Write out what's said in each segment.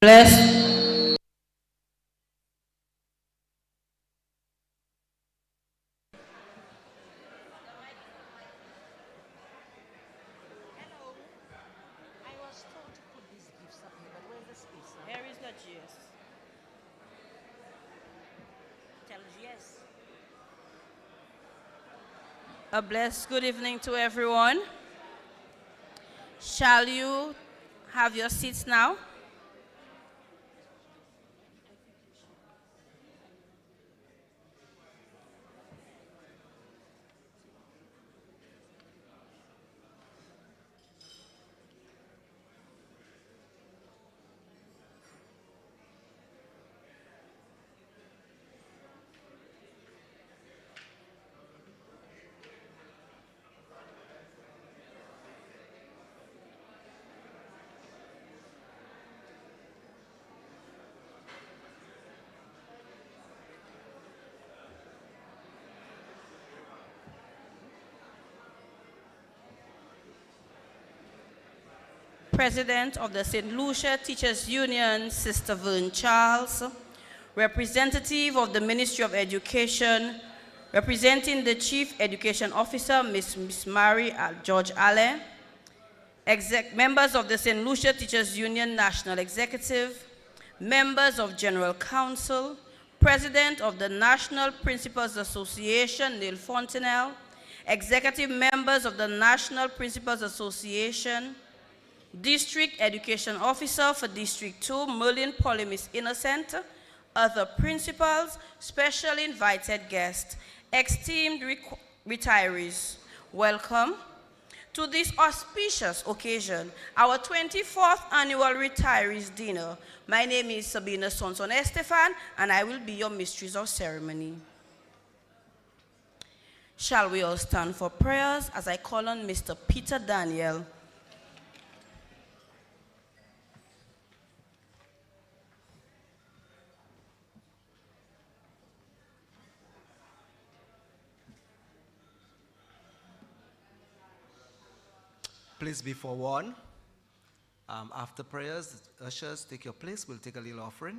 Bless. Here is the GS. Tell GS. A blessed good evening to everyone. Shall you have your seats now? President of the St. Lucia Teachers Union, Sister Vern Charles, representative of the Ministry of Education, representing the Chief Education Officer, Miss Mary George Allen, members of the St. Lucia Teachers Union National Executive, members of General Council, President of the National Principals Association, Neil Fontenelle, executive members of the National Principals Association, District Education Officer for District 2, Merlin Polymis Innocent, other principals, special invited guests, esteemed retirees, welcome To this auspicious occasion, our 24th annual Retirees Dinner, my name is Sabina Sonson Estefan, and I will be your mistress of ceremony. Shall we all stand for prayers as I call on Mr. Peter Daniel. Please be forewarned. After prayers, ushers, take your place. We'll take a little offering.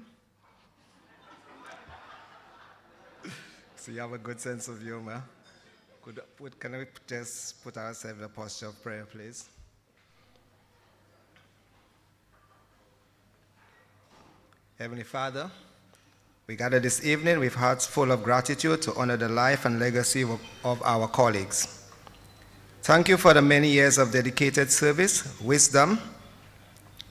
So you have a good sense of humor. Can we just put ourselves in a posture of prayer, please? Heavenly Father, we gather this evening with hearts full of gratitude to honor the life and legacy of our colleagues. Thank you for the many years of dedicated service, wisdom,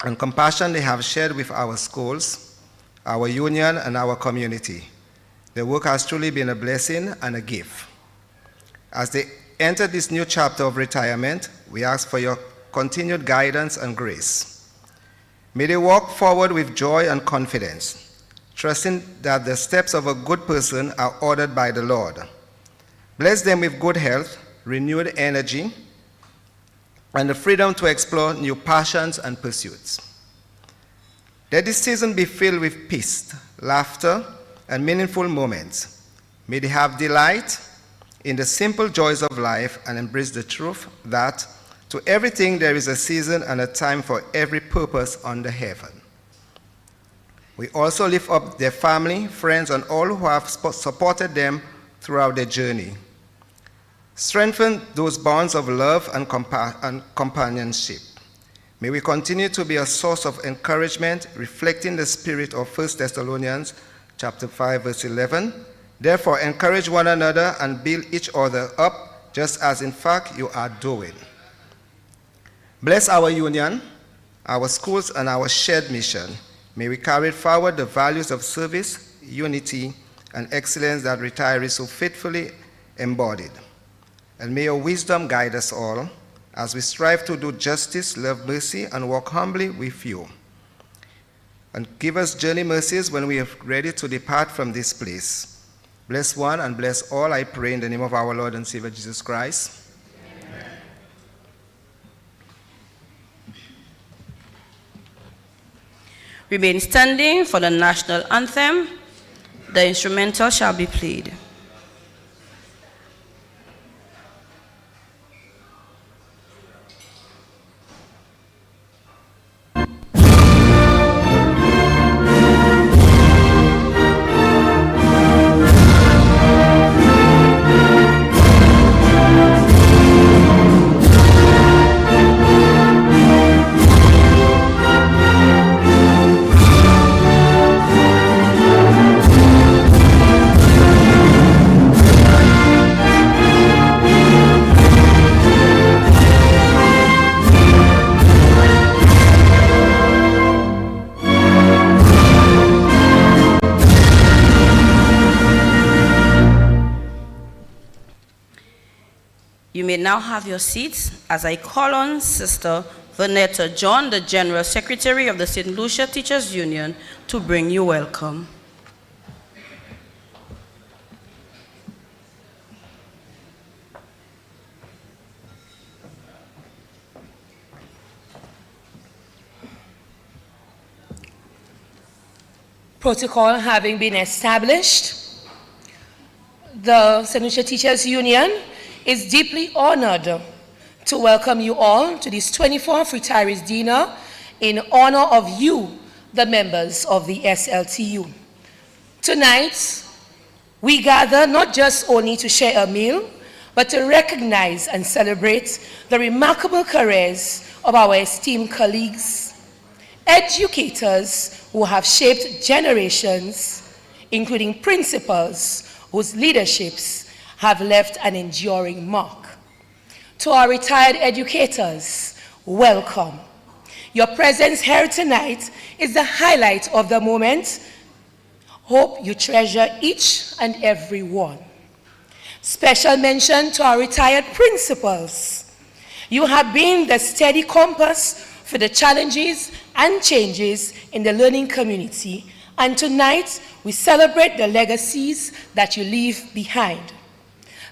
and compassion they have shared with our schools, our union, and our community. Their work has truly been a blessing and a gift. As they enter this new chapter of retirement, we ask for your continued guidance and grace. May they walk forward with joy and confidence, trusting that the steps of a good person are ordered by the Lord. Bless them with good health, renewed energy, and the freedom to explore new passions and pursuits. Let this season be filled with peace, laughter, and meaningful moments. May they have delight in the simple joys of life and embrace the truth that to everything there is a season and a time for every purpose under heaven. We also lift up their family, friends, and all who have supported them throughout their journey. Strengthen those bonds of love and companionship. May we continue to be a source of encouragement, reflecting the spirit of 1 Thessalonians chapter 5, verse 11. Therefore, encourage one another and build each other up, just as in fact you are doing. Bless our union, our schools, and our shared mission. May we carry forward the values of service, unity, and excellence that retirees so faithfully embodied. And may your wisdom guide us all as we strive to do justice, love mercy, and walk humbly with you. And give us journey mercies when we are ready to depart from this place. Bless one and bless all, I pray in the name of our Lord and Savior Jesus Christ. Amen. Remain standing for the national anthem. The instrumental shall be played. You may now have your seats as I call on Sister Vanetta John, the General Secretary of the St. Lucia Teachers Union, to bring you welcome. Protocol having been established, the St. Lucia Teachers Union is deeply honored to welcome you all to this 24th Retirees Dinner in honor of you, the members of the SLTU. Tonight, we gather not just only to share a meal, but to recognize and celebrate the remarkable careers of our esteemed colleagues, educators who have shaped generations, including principals whose leaderships have left an enduring mark. To our retired educators, welcome. Your presence here tonight is the highlight of the moment. Hope you treasure each and every one. Special mention to our retired principals. You have been the steady compass for the challenges and changes in the learning community, and tonight we celebrate the legacies that you leave behind.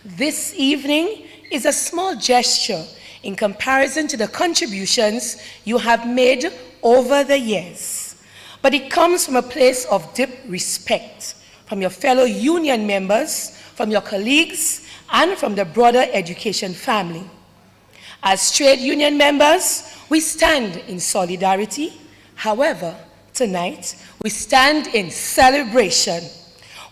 This evening is a small gesture in comparison to the contributions you have made over the years, but it comes from a place of deep respect from your fellow union members, from your colleagues, and from the broader education family. As trade union members, we stand in solidarity. However, tonight, we stand in celebration.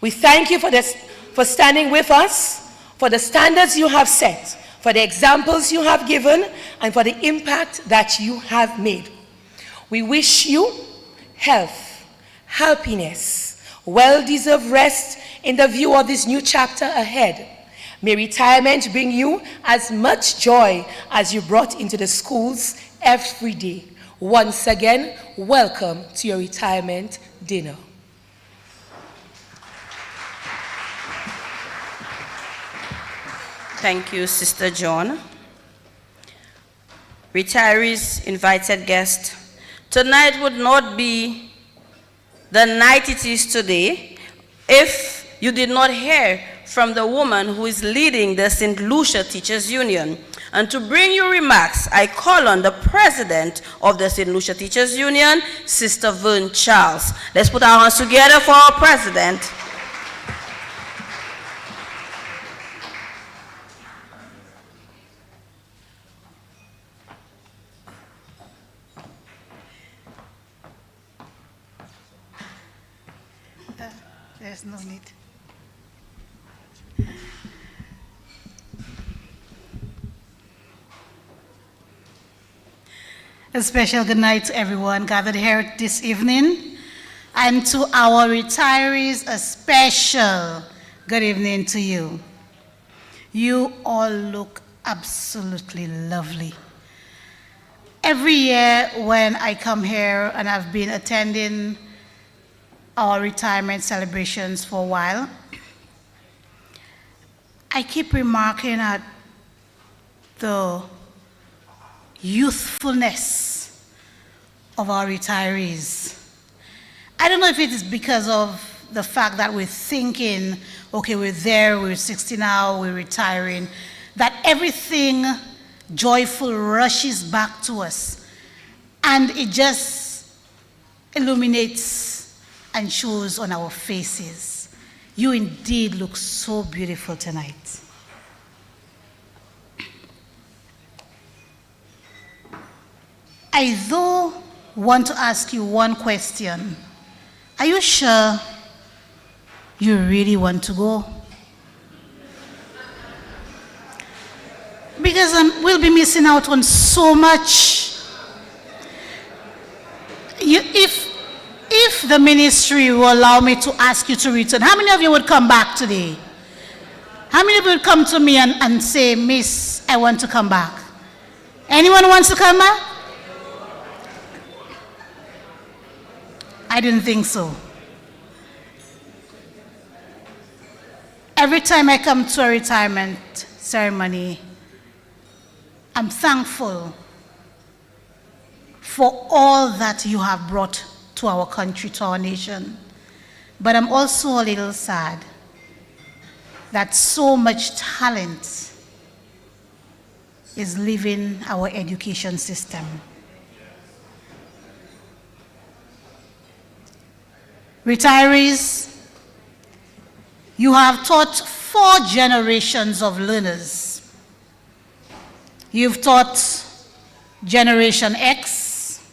We thank you for standing with us, for the standards you have set, for the examples you have given, and for the impact that you have made. We wish you health, happiness, well-deserved rest in the view of this new chapter ahead. May retirement bring you as much joy as you brought into the schools every day. Once again, welcome to your retirement dinner. Thank you, Sister John. Retirees, invited guests, tonight would not be the night it is today if you did not hear from the woman who is leading the St. Lucia Teachers Union. And to bring you remarks, I call on the president of the St. Lucia Teachers Union, Sister Vern Charles. Let's put our hands together for our president. There's no need. A special good night to everyone gathered here this evening, and to our retirees, a special good evening to you. You all look absolutely lovely. Every year when I come here, and I've been attending our retirement celebrations for a while, I keep remarking at the youthfulness of our retirees. I don't know if it is because of the fact that we're thinking, okay, we're there, we're 60 now, we're retiring, that everything joyful rushes back to us, and it just illuminates and shows on our faces. You indeed look so beautiful tonight. I though want to ask you one question. Are you sure you really want to go? Because we'll be missing out on so much. If the ministry will allow me to ask you to return, how many of you would come back today? How many of you would come to me and say, Miss, I want to come back? Anyone wants to come back? I didn't think so. Every time I come to a retirement ceremony, I'm thankful for all that you have brought to our country, to our nation. But I'm also a little sad that so much talent is leaving our education system. Retirees, you have taught 4 generations of learners. You've taught Generation X.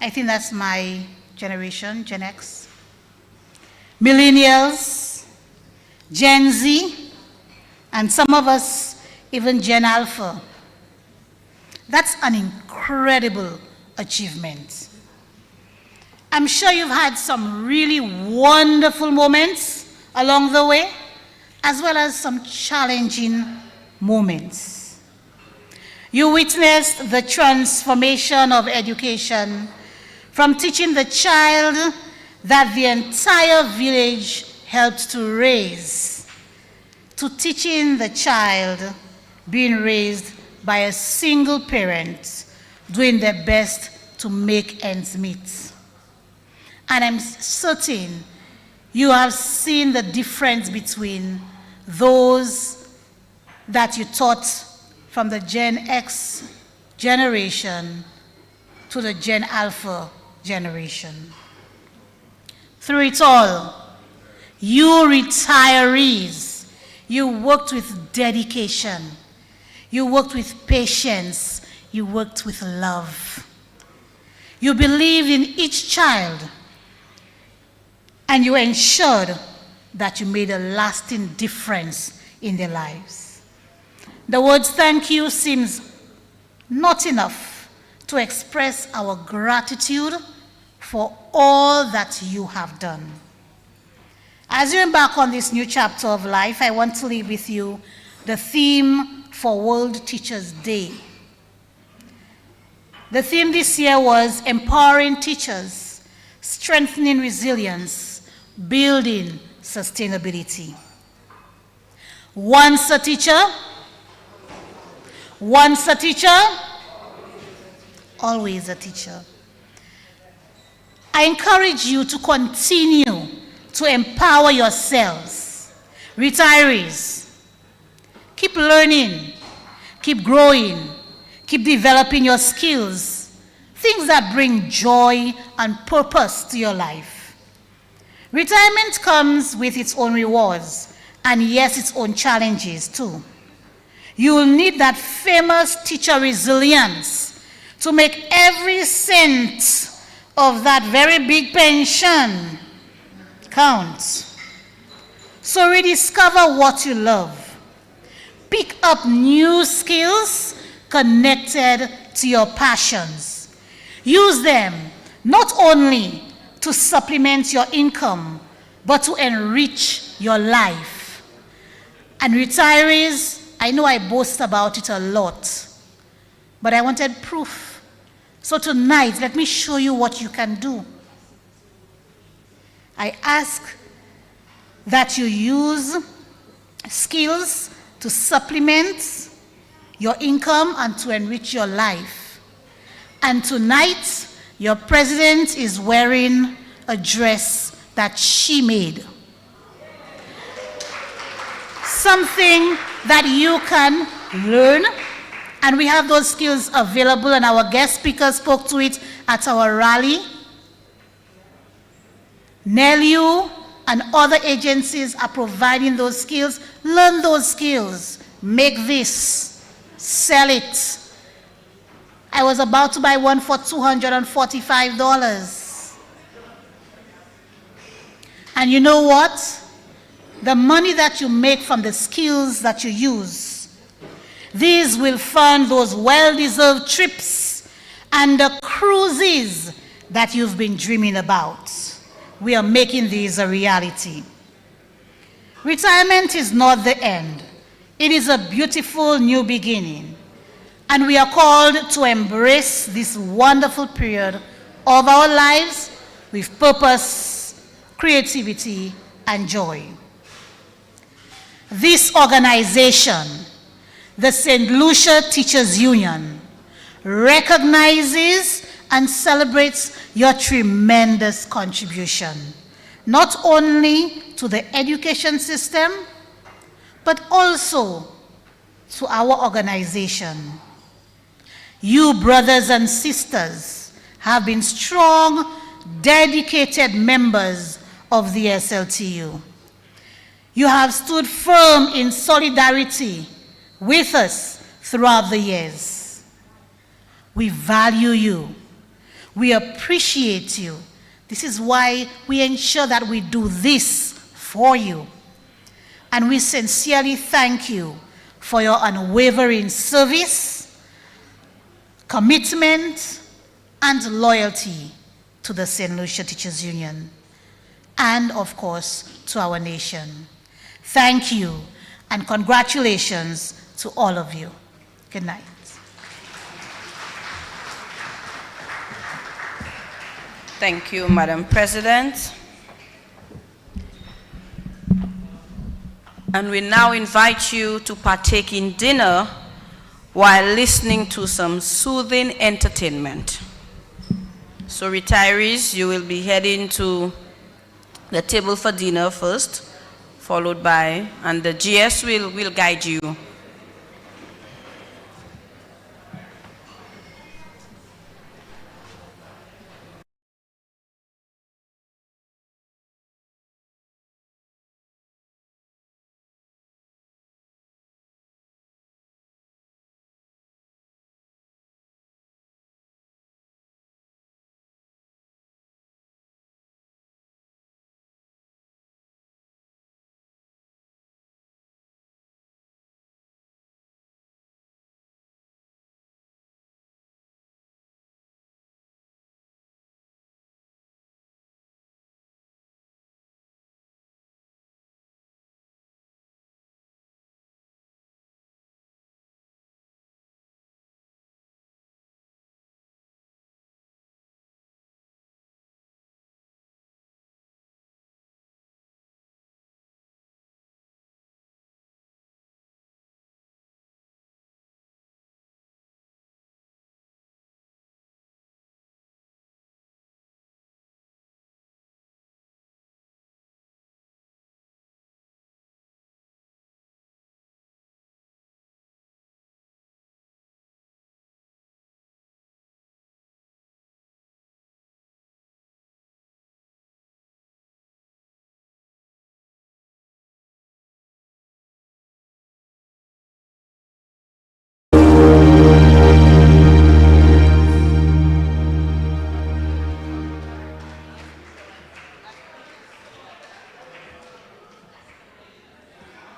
I think that's my generation, Gen X. Millennials, Gen Z, and some of us even Gen Alpha. That's an incredible achievement. I'm sure you've had some really wonderful moments along the way, as well as some challenging moments. You witnessed the transformation of education from teaching the child that the entire village helped to raise, to teaching the child being raised by a single parent doing their best to make ends meet. And I'm certain you have seen the difference between those that you taught from the Gen X generation to the Gen Alpha generation. Through it all, you retirees, you worked with dedication, you worked with patience, you worked with love. You believed in each child, and you ensured that you made a lasting difference in their lives. The words thank you seems not enough to express our gratitude for all that you have done. As you embark on this new chapter of life, I want to leave with you the theme for World Teachers' Day. The theme this year was empowering teachers, strengthening resilience, building sustainability. Once a teacher, always a teacher. I encourage you to continue to empower yourselves. Retirees, keep learning, keep growing, keep developing your skills, things that bring joy and purpose to your life. Retirement comes with its own rewards, and yes, its own challenges too. You will need that famous teacher resilience to make every cent of that very big pension count. So rediscover what you love. Pick up new skills connected to your passions. Use them not only to supplement your income, but to enrich your life. And retirees, I know I boast about it a lot, but I wanted proof. So tonight, let me show you what you can do. I ask that you use skills to supplement your income and to enrich your life. And tonight, your president is wearing a dress that she made. Something that you can learn, and we have those skills available, and our guest speaker spoke to it at our rally. NELU and other agencies are providing those skills. Learn those skills. Make this. Sell it. I was about to buy one for $245. And you know what? The money that you make from the skills that you use, these will fund those well-deserved trips and the cruises that you've been dreaming about. We are making these a reality. Retirement is not the end. It is a beautiful new beginning. And we are called to embrace this wonderful period of our lives with purpose, creativity, and joy. This organization, the St. Lucia Teachers Union, recognizes and celebrates your tremendous contribution, not only to the education system, but also to our organization. You, brothers and sisters, have been strong, dedicated members of the SLTU. You have stood firm in solidarity with us throughout the years. We value you. We appreciate you. This is why we ensure that we do this for you. And we sincerely thank you for your unwavering service, commitment, and loyalty to the St. Lucia Teachers Union, and of course, to our nation. Thank you, and congratulations to all of you. Good night. Thank you, Madam President. And we now invite you to partake in dinner while listening to some soothing entertainment. So retirees, you will be heading to the table for dinner first, followed by, and the GS will guide you.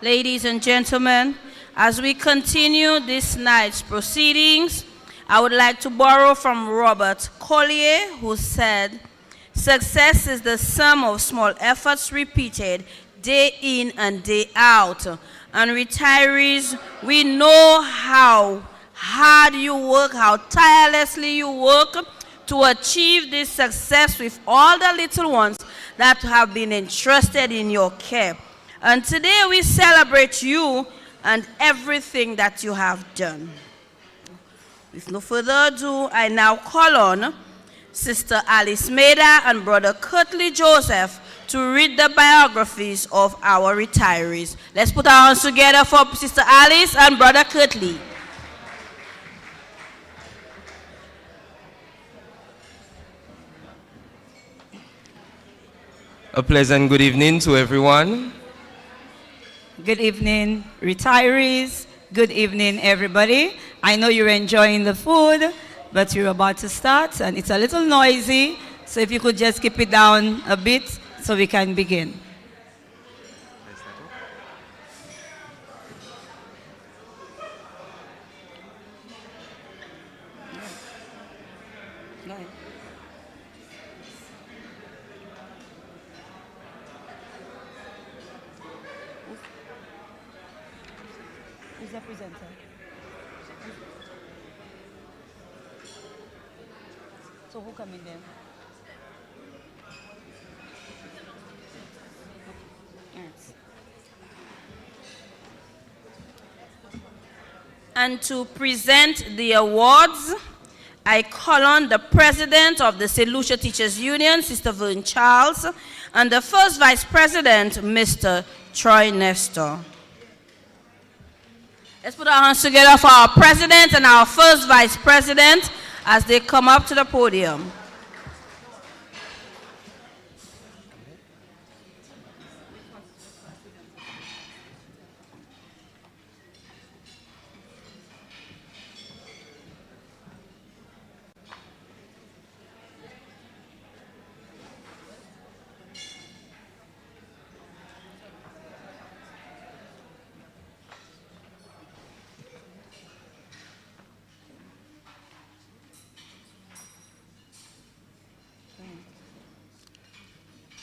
Ladies and gentlemen, as we continue this night's proceedings, I would like to borrow from Robert Collier, who said, "Success is the sum of small efforts repeated day in and day out." And retirees, we know how hard you work, how tirelessly you work to achieve this success with all the little ones that have been entrusted in your care. And today we celebrate you and everything that you have done. With no further ado, I now call on Sister Alice Maida and Brother Curtly Joseph to read the biographies of our retirees. Let's put our hands together for Sister Alice and Brother Curtly. A pleasant good evening to everyone. Good evening, retirees. Good evening, everybody. I know you're enjoying the food, but you're about to start, and it's a little noisy, so if you could just keep it down a bit so we can begin. Who's the presenter? So who come in there? And to present the awards, I call on the President of the St. Lucia Teachers Union, Sister Vern Charles, and the First Vice President, Mr. Troy Nestor. Let's put our hands together for our President and our First Vice President as they come up to the podium.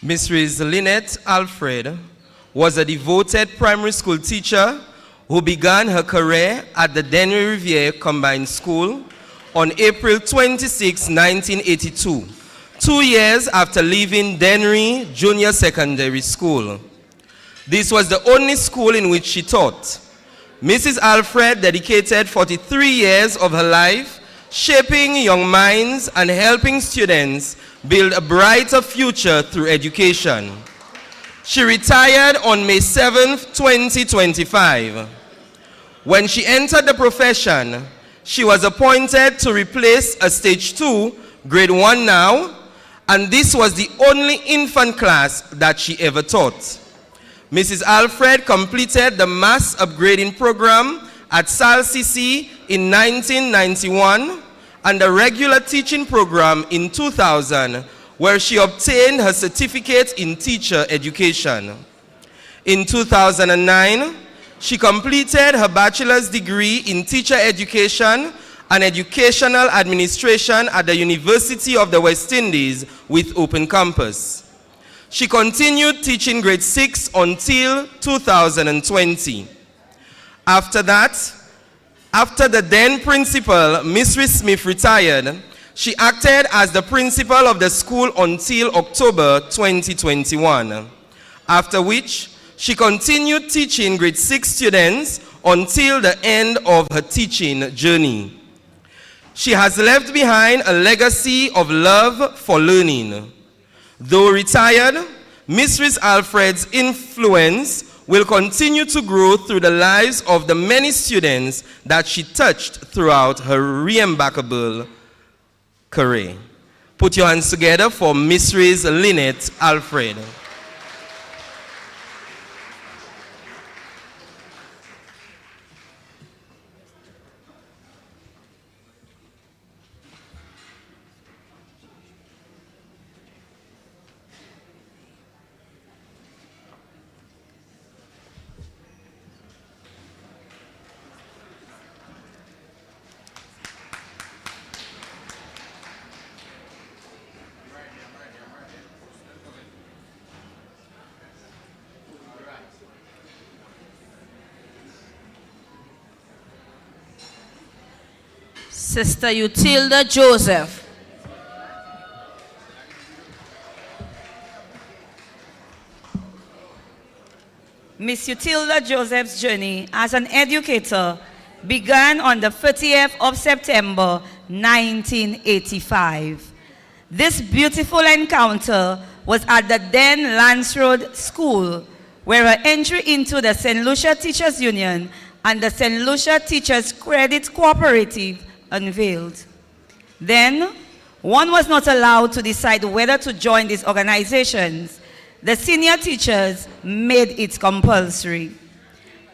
Mrs. Lynette Alfred was a devoted primary school teacher who began her career at the Dennery Riviere Combined School on April 26, 1982, 2 years after leaving Dennery Junior Secondary School. This was the only school in which she taught. Mrs. Alfred dedicated 43 years of her life shaping young minds and helping students build a brighter future through education. She retired on May 7, 2025. When she entered the profession, she was appointed to replace a Stage 2, Grade 1 now, and this was the only infant class that she ever taught. Mrs. Alfred completed the mass upgrading program at SLTU in 1991 and the regular teaching program in 2000, where she obtained her certificate in teacher education. In 2009, she completed her bachelor's degree in teacher education and educational administration at the University of the West Indies with Open Campus. She continued teaching grade 6 until 2020. After that, after the then principal, Mrs. Smith, retired, she acted as the principal of the school until October 2021, after which she continued teaching grade 6 students until the end of her teaching journey. She has left behind a legacy of love for learning. Though retired, Mrs. Alfred's influence will continue to grow through the lives of the many students that she touched throughout her remarkable career. Put your hands together for Mrs. Lynette Alfred. Sister Utilda Joseph. Miss Utilda Joseph's journey as an educator began on the 30th of September 1985. This beautiful encounter was at the then Lance Road School, where her entry into the St. Lucia Teachers Union and the St. Lucia Teachers Credit Cooperative unveiled. Then, one was not allowed to decide whether to join these organizations. The senior teachers made it compulsory.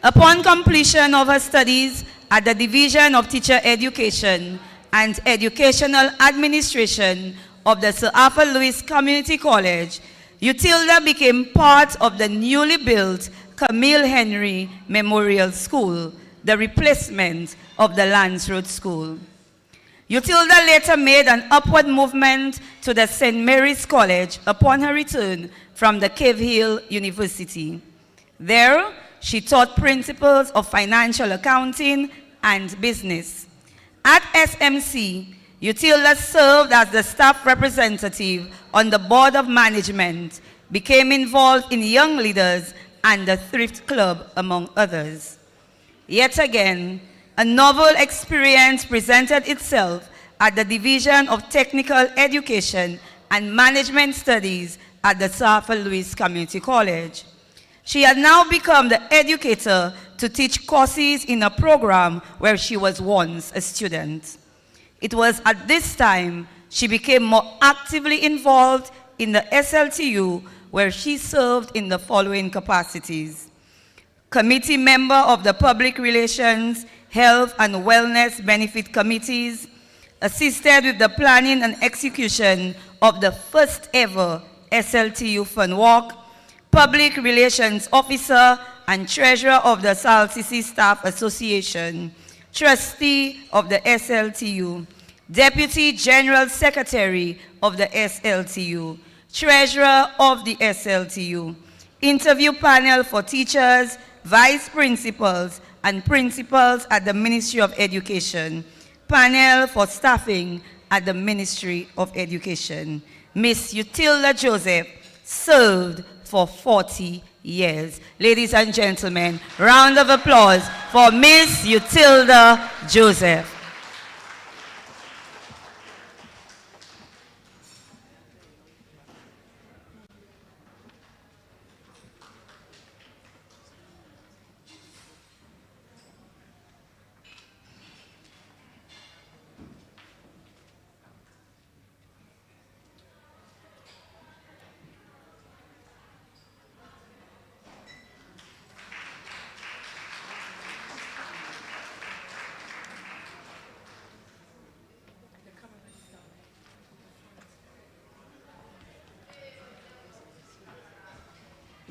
Upon completion of her studies at the Division of Teacher Education and Educational Administration of the Sir Arthur Lewis Community College, Utilda became part of the newly built Camille Henry Memorial School, the replacement of the Lance Road School. Utilda later made an upward movement to the St. Mary's College upon her return from the Cave Hill University. There, she taught principles of financial accounting and business. At SMC, Utilda served as the staff representative on the Board of Management, became involved in Young Leaders and the Thrift Club, among others. Yet again, a novel experience presented itself at the Division of Technical Education and Management Studies at the Sir Arthur Lewis Community College. She had now become the educator to teach courses in a program where she was once a student. It was at this time she became more actively involved in the SLTU, where she served in the following capacities: committee member of the Public Relations, Health and Wellness Benefit Committees, assisted with the planning and execution of the first ever SLTU Fun Walk, Public Relations Officer and Treasurer of the SLTC Staff Association, Trustee of the SLTU, Deputy General Secretary of the SLTU, Treasurer of the SLTU, interview panel for teachers, vice principals, and principals at the Ministry of Education, panel for staffing at the Ministry of Education. Miss Utilda Joseph served for 40 years. Ladies and gentlemen, round of applause for Miss Utilda Joseph.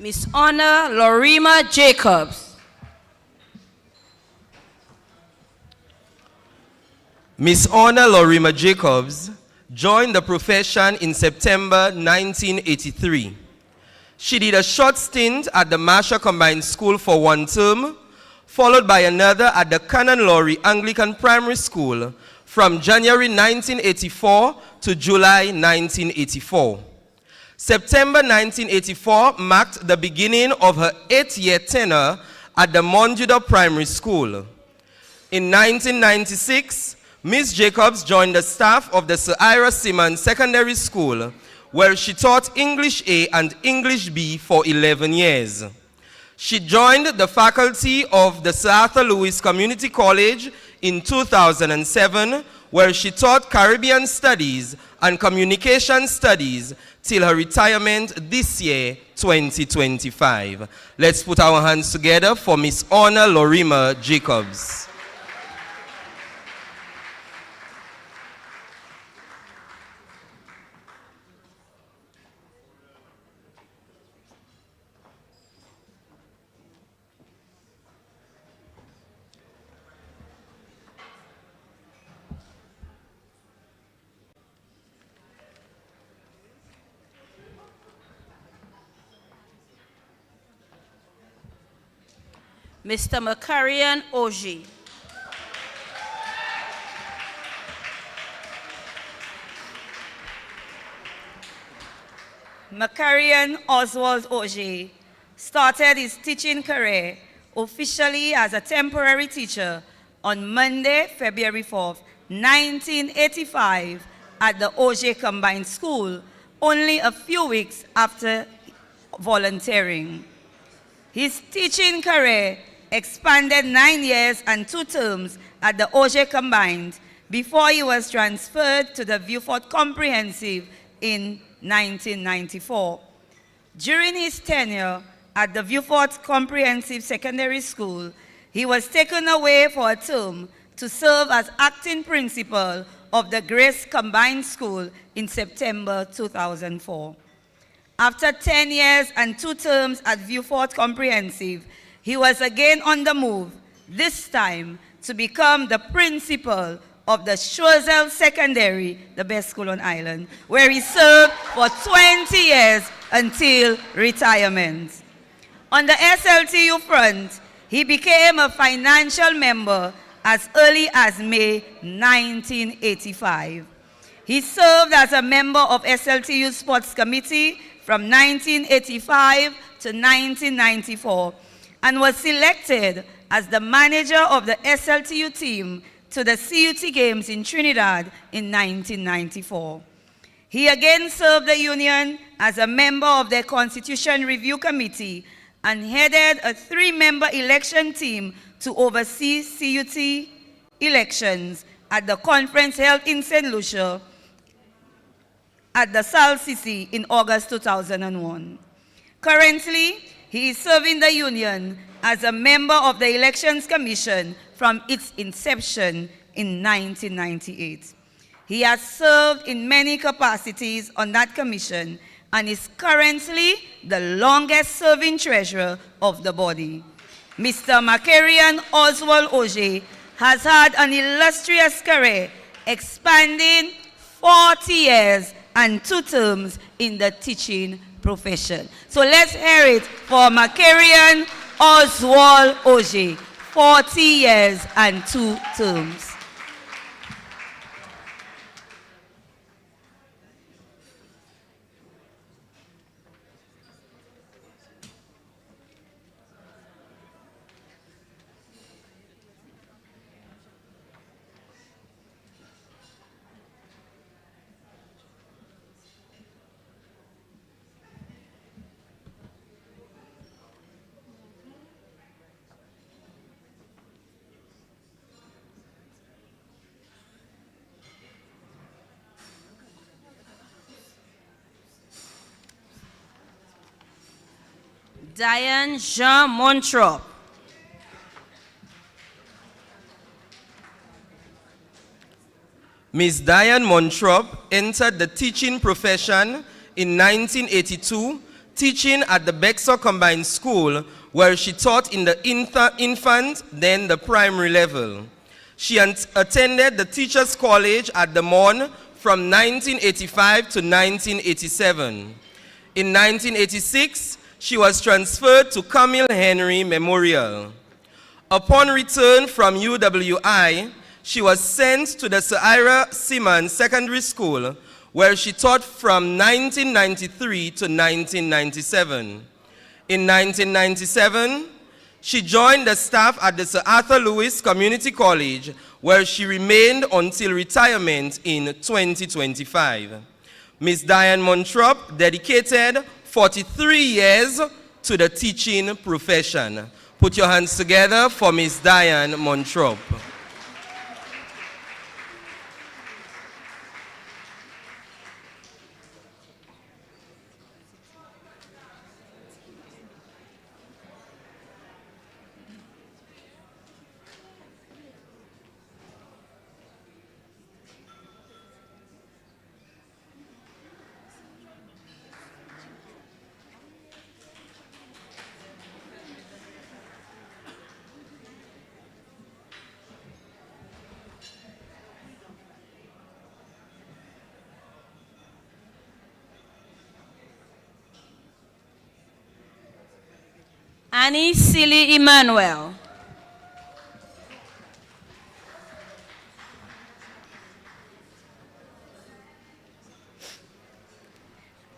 Miss Honor Lorima Jacobs. Miss Honor Lorima Jacobs joined the profession in September 1983. She did a short stint at the Marshall Combined School for 1 term, followed by another at the Canon Laurie Anglican Primary School from January 1984 to July 1984. September 1984 marked the beginning of her 8-year tenure at the Monjuda Primary School. In 1996, Ms. Jacobs joined the staff of the Sir Ira Simmons Secondary School, where she taught English A and English B for 11 years. She joined the faculty of the Sir Arthur Lewis Community College in 2007, where she taught Caribbean Studies and Communication Studies till her retirement this year, 2025. Let's put our hands together for Miss Honor Lorima Jacobs. Mr. Macarian Oji. Macarian Oswald Oje started his teaching career officially as a temporary teacher on Monday, February 4th, 1985 at the Oje Combined School, only a few weeks after volunteering. His teaching career expanded 9 years and 2 terms at the Oje Combined before he was transferred to the Beaufort Comprehensive in 1994. During his tenure at the Beaufort Comprehensive Secondary School, he was taken away for a term to serve as acting principal of the Grace Combined School in September 2004. After 10 years and 2 terms at Beaufort Comprehensive, he was again on the move, this time to become the principal of the Choiseul Secondary, the best school on island, where he served for 20 years until retirement. On the SLTU front, he became a financial member as early as May 1985. He served as a member of SLTU Sports Committee from 1985 to 1994 and was selected as the manager of the SLTU team to the CUT Games in Trinidad in 1994. He again served the union as a member of their Constitution Review Committee and headed a 3-member election team to oversee CUT elections at the conference held in St. Lucia at the SALCC in August 2001. Currently, he is serving the union as a member of the Elections Commission from its inception in 1998. He has served in many capacities on that commission and is currently the longest-serving treasurer of the body. Mr. Macarian Oswald Oje has had an illustrious career, expanding 40 years and 2 terms in the teaching profession. So let's hear it for Macarian Oswald Oje, 40 years and 2 terms. Diane Jean Montrop. Ms. Diane Montrop entered the teaching profession in 1982, teaching at the Bexar Combined School, where she taught in the infant, then the primary level. She attended the Teachers College at Des Moines from 1985 to 1987. In 1986, she was transferred to Camille Henry Memorial. Upon return from UWI, she was sent to the Sir Ira Seaman Secondary School, where she taught from 1993 to 1997. In 1997, she joined the staff at the Sir Arthur Lewis Community College, where she remained until retirement in 2025. Ms. Diane Montrop dedicated 43 years to the teaching profession. Put your hands together for Ms. Diane Montrop. Annie Silly Emmanuel.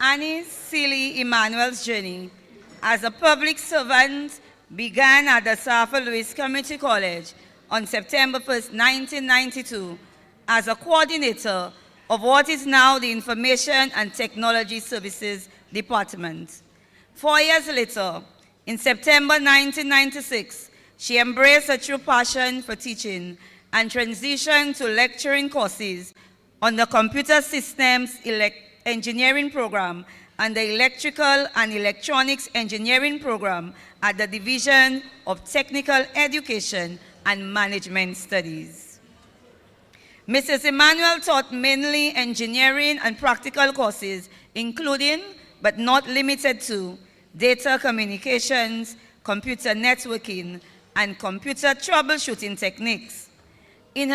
Annie Seeley Emmanuel's journey as a public servant began at the Sir Arthur Lewis Community College on September 1st, 1992, as a coordinator of what is now the Information and Technology Services Department. 4 years later, in September 1996, she embraced a true passion for teaching and transitioned to lecturing courses on the Computer Systems Engineering Program and the Electrical and Electronics Engineering Program at the Division of Technical Education and Management Studies. Mrs. Emmanuel taught mainly engineering and practical courses, including, but not limited to, data communications, computer networking, and computer troubleshooting techniques. In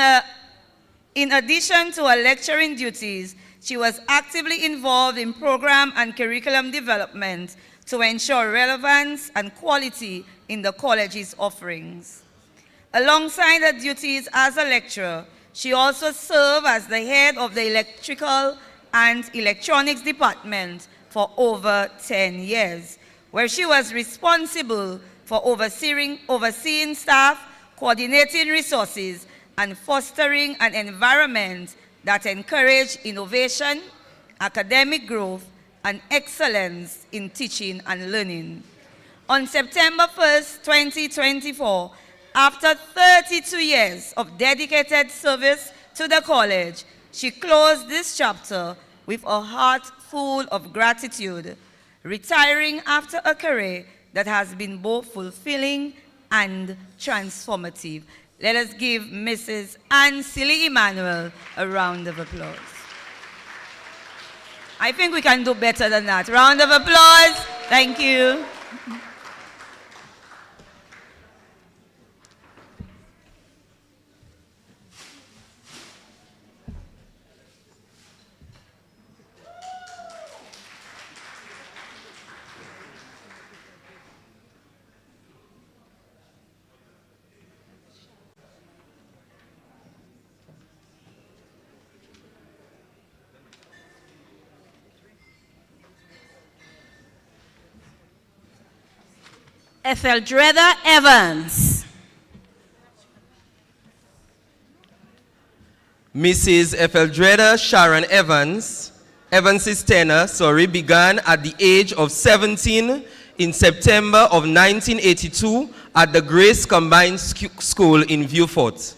addition to her lecturing duties, she was actively involved in program and curriculum development to ensure relevance and quality in the college's offerings. Alongside her duties as a lecturer, she also served as the head of the Electrical and Electronics Department for over 10 years, where she was responsible for overseeing staff, coordinating resources, and fostering an environment that encouraged innovation, academic growth, and excellence in teaching and learning. On September 1st, 2024, after 32 years of dedicated service to the college, she closed this chapter with a heart full of gratitude, retiring after a career that has been both fulfilling and transformative. Let us give Mrs. Anne Silly Emmanuel a round of applause. I think we can do better than that. Round of applause. Thank you. Etheldreda Evans. Mrs. Etheldreda Sharon Evans's tenure, began at the age of 17 in September of 1982 at the Grace Combined School in Beaufort.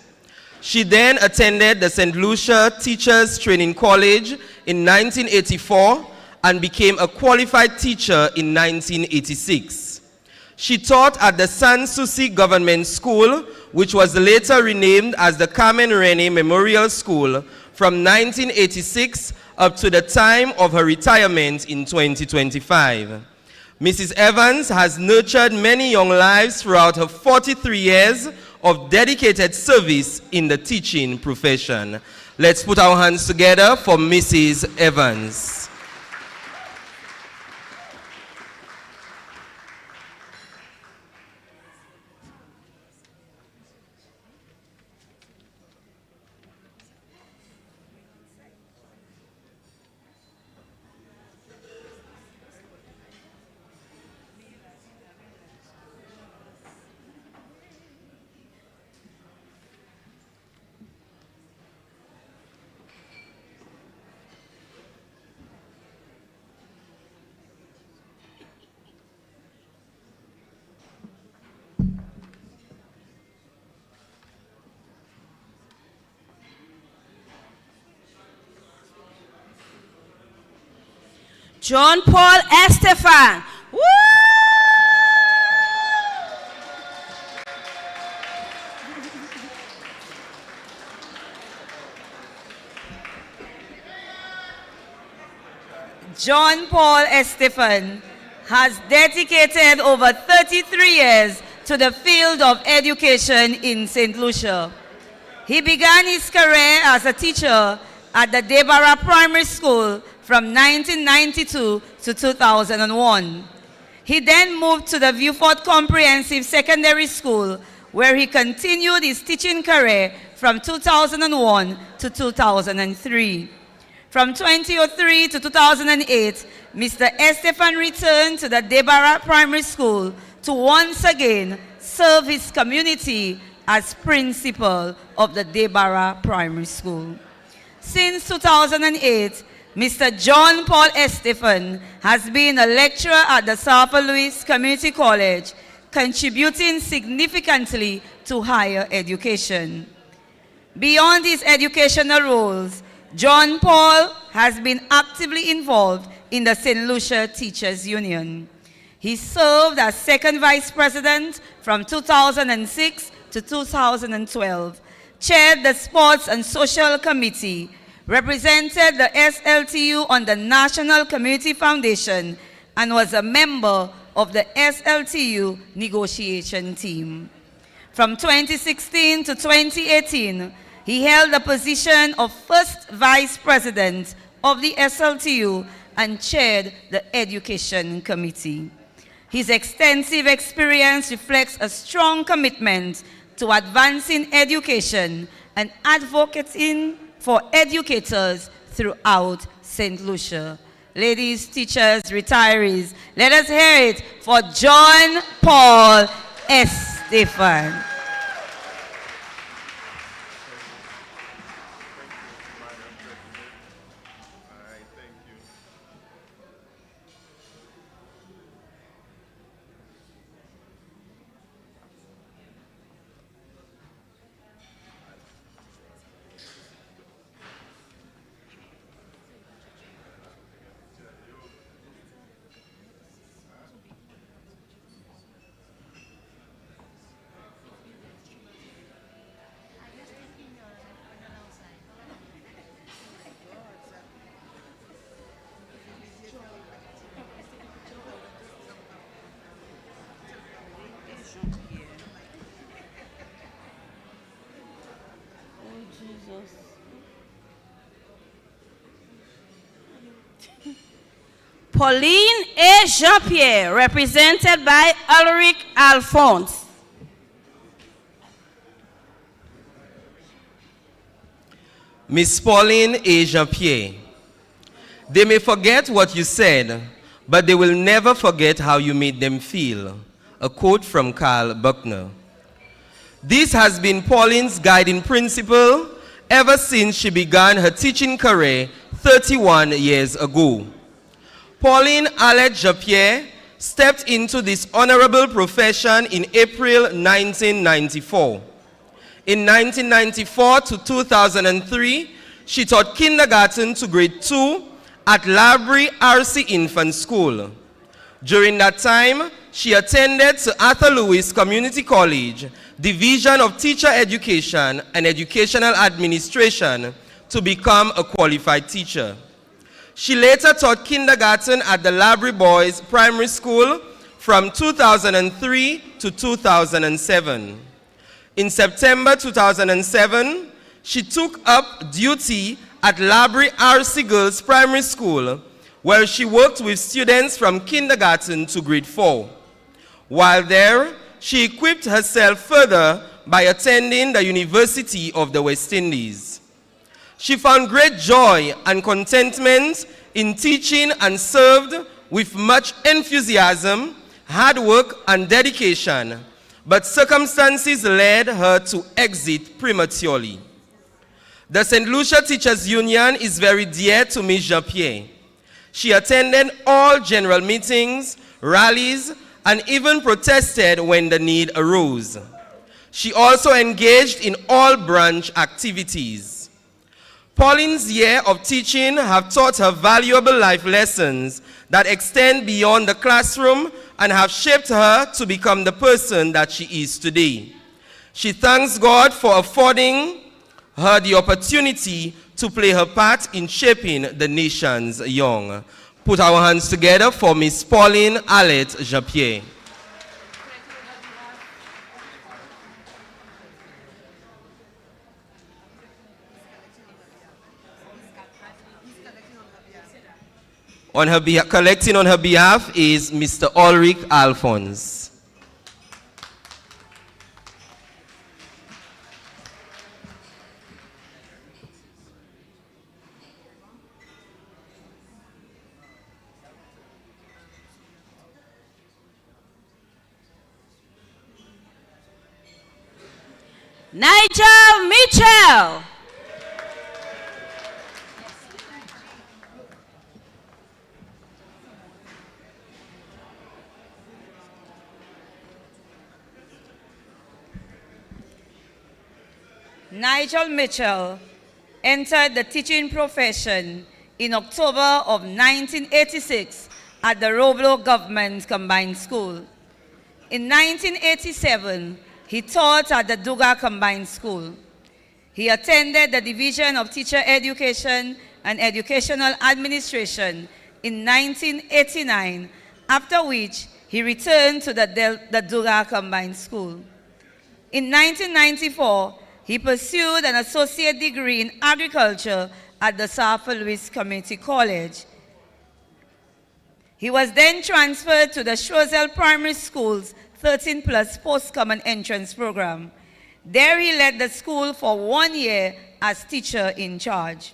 She then attended the St. Lucia Teachers Training College in 1984 and became a qualified teacher in 1986. She taught at the Sans Souci Government School, which was later renamed as the Carmen Rene Memorial School, from 1986 up to the time of her retirement in 2025. Mrs. Evans has nurtured many young lives throughout her 43 years of dedicated service in the teaching profession. Let's put our hands together for Mrs. Evans. John Paul Estefan. Woo! John Paul Estefan has dedicated over 33 years to the field of education in St. Lucia. He began his career as a teacher at the Debarra Primary School from 1992 to 2001. He then moved to the Viewfort Comprehensive Secondary School, where he continued his teaching career from 2001 to 2003. From 2003 to 2008, Mr. Estefan returned to the Debarra Primary School to once again serve his community as principal of the Debarra Primary School. Since 2008, Mr. John Paul Estefan has been a lecturer at the South Louis Community College, contributing significantly to higher education. Beyond his educational roles, John Paul has been actively involved in the St. Lucia Teachers Union. He served as second vice president from 2006 to 2012, chaired the Sports and Social Committee, represented the SLTU on the National Community Foundation, and was a member of the SLTU negotiation team. From 2016 to 2018, he held the position of first vice president of the SLTU and chaired the education committee. His extensive experience reflects a strong commitment to advancing education and advocating for educators throughout St. Lucia. Ladies, teachers, retirees, let us hear it for John Paul Estefan. Pauline A. Jean-Pierre, represented by Ulrich Alphonse. Miss Pauline A. Jean-Pierre, they may forget what you said, but they will never forget how you made them feel. A quote from Carl Buckner. This has been Pauline's guiding principle ever since she began her teaching career 31 years ago. Pauline Alette Jean-Pierre stepped into this honorable profession in April 1994. In 1994 to 2003, she taught kindergarten to grade 2 at Library RC Infant School. During that time, she attended Sir Arthur Lewis Community College, Division of Teacher Education and Educational Administration, to become a qualified teacher. She later taught kindergarten at the Labrie Boys Primary School from 2003 to 2007. In September 2007, she took up duty at Labrie RC Girls Primary School, where she worked with students from kindergarten to grade 4. While there, she equipped herself further by attending the University of the West Indies. She found great joy and contentment in teaching and served with much enthusiasm, hard work, and dedication, but circumstances led her to exit prematurely. The St. Lucia Teachers Union is very dear to Ms. Jean-Pierre. She attended all general meetings, rallies, and even protested when the need arose. She also engaged in all branch activities. Pauline's year of teaching have taught her valuable life lessons that extend beyond the classroom and have shaped her to become the person that she is today. She thanks God for affording her the opportunity to play her part in shaping the nation's young. Put our hands together for Miss Pauline Alette Jean-Pierre. Collecting on her behalf is Mr. Ulrich Alphonse. Nigel Mitchell. Nigel Mitchell entered the teaching profession in October of 1986 at the Roblo Government Combined School. In 1987, he taught at the Duga Combined School. He attended the Division of Teacher Education and Educational Administration in 1989, after which he returned to the Duga Combined School. In 1994, he pursued an associate degree in agriculture at the Sir Arthur Lewis Community College. He was then transferred to the Schrozel Primary School's 13+ post-common entrance program. There he led the school for 1 year as teacher in charge.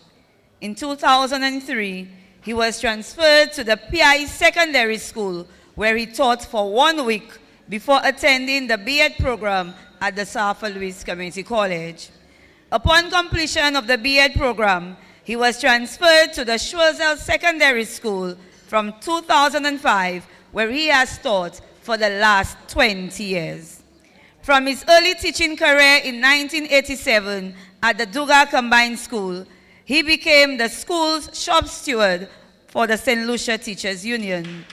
In 2003, he was transferred to the PI Secondary School, where he taught for 1 week before attending the B.Ed program at the Sir Arthur Lewis Community College. Upon completion of the B.Ed program, he was transferred to the Schrozel Secondary School from 2005, where he has taught for the last 20 years. From his early teaching career in 1987 at the Duga Combined School, he became the school's shop steward for the St. Lucia Teachers Union.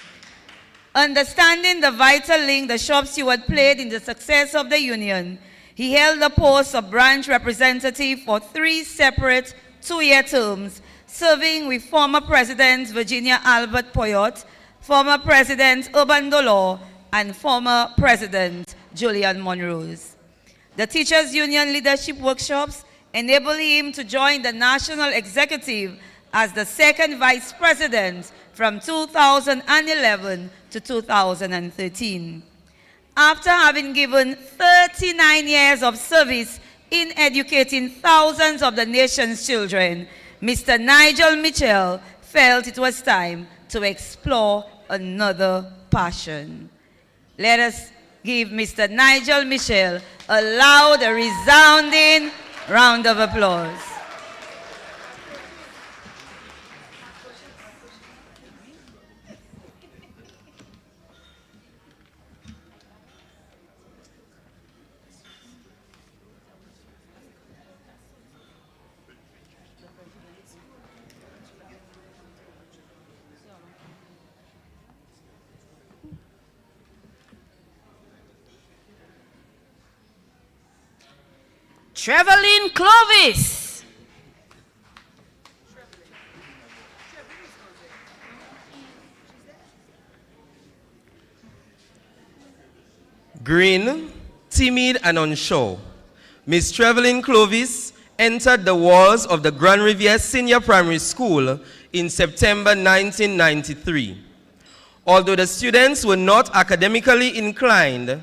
Understanding the vital link the shop steward played in the success of the union, he held the post of branch representative for 3 separate 2-year terms, serving with former President Virginia Albert Poyot, former President Urban Dolor, and former President Julian Monrose. The Teachers Union leadership workshops enabled him to join the National Executive as the 2nd Vice President from 2011 to 2013. After having given 39 years of service in educating thousands of the nation's children, Mr. Nigel Mitchell felt it was time to explore another passion. Let us give Mr. Nigel Mitchell a loud, resounding round of applause. Trevelyn Clovis. Green, timid and unsure, Miss Trevelyn Clovis entered the walls of the Grand Riviere Senior Primary School in September 1993. Although the students were not academically inclined,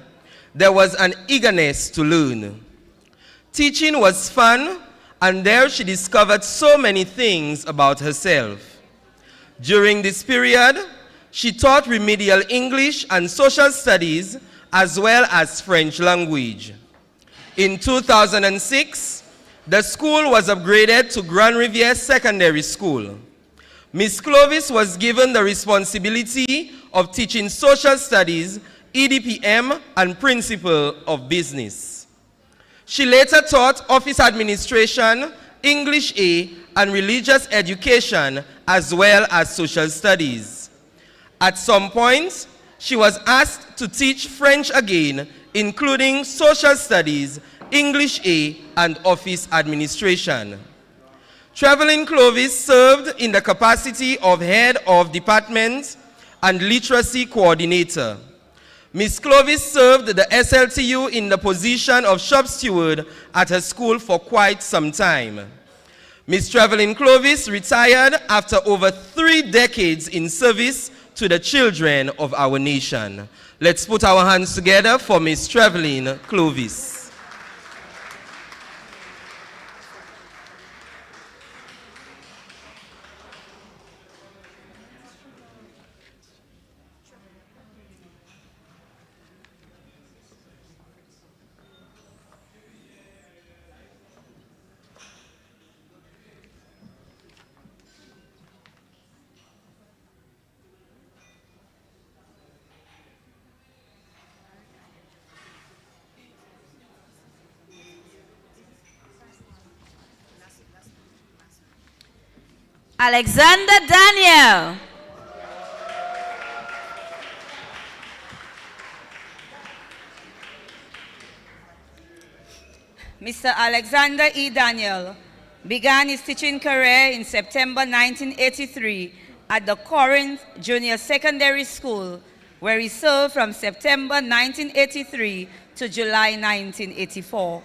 there was an eagerness to learn. Teaching was fun, and there she discovered so many things about herself. During this period, she taught remedial English and social studies as well as French language. In 2006, the school was upgraded to Grand Riviere Secondary School. Miss Clovis was given the responsibility of teaching social studies, EDPM, and principle of business. She later taught office administration, English A, and religious education, as well as social studies. At some point, she was asked to teach French again, including social studies, English A, and office administration. Trevelyn Clovis served in the capacity of head of department and literacy coordinator. Miss Clovis served the SLTU in the position of shop steward at her school for quite some time. Miss Trevelyn Clovis retired after over 3 decades in service to the children of our nation. Let's put our hands together for Miss Trevelyn Clovis. Alexander Daniel. Mr. Alexander E. Daniel began his teaching career in September 1983 at the Corinth Junior Secondary School, where he served from September 1983 to July 1984.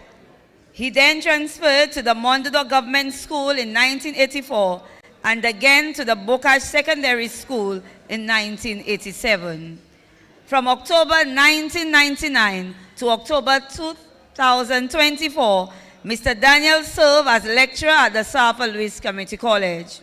He then transferred to the Mondodo Government School in 1984 and again to the Bocage Secondary School in 1987. From October 1999 to October 2024, Mr. Daniel served as lecturer at the Sarpa Lewis Community College.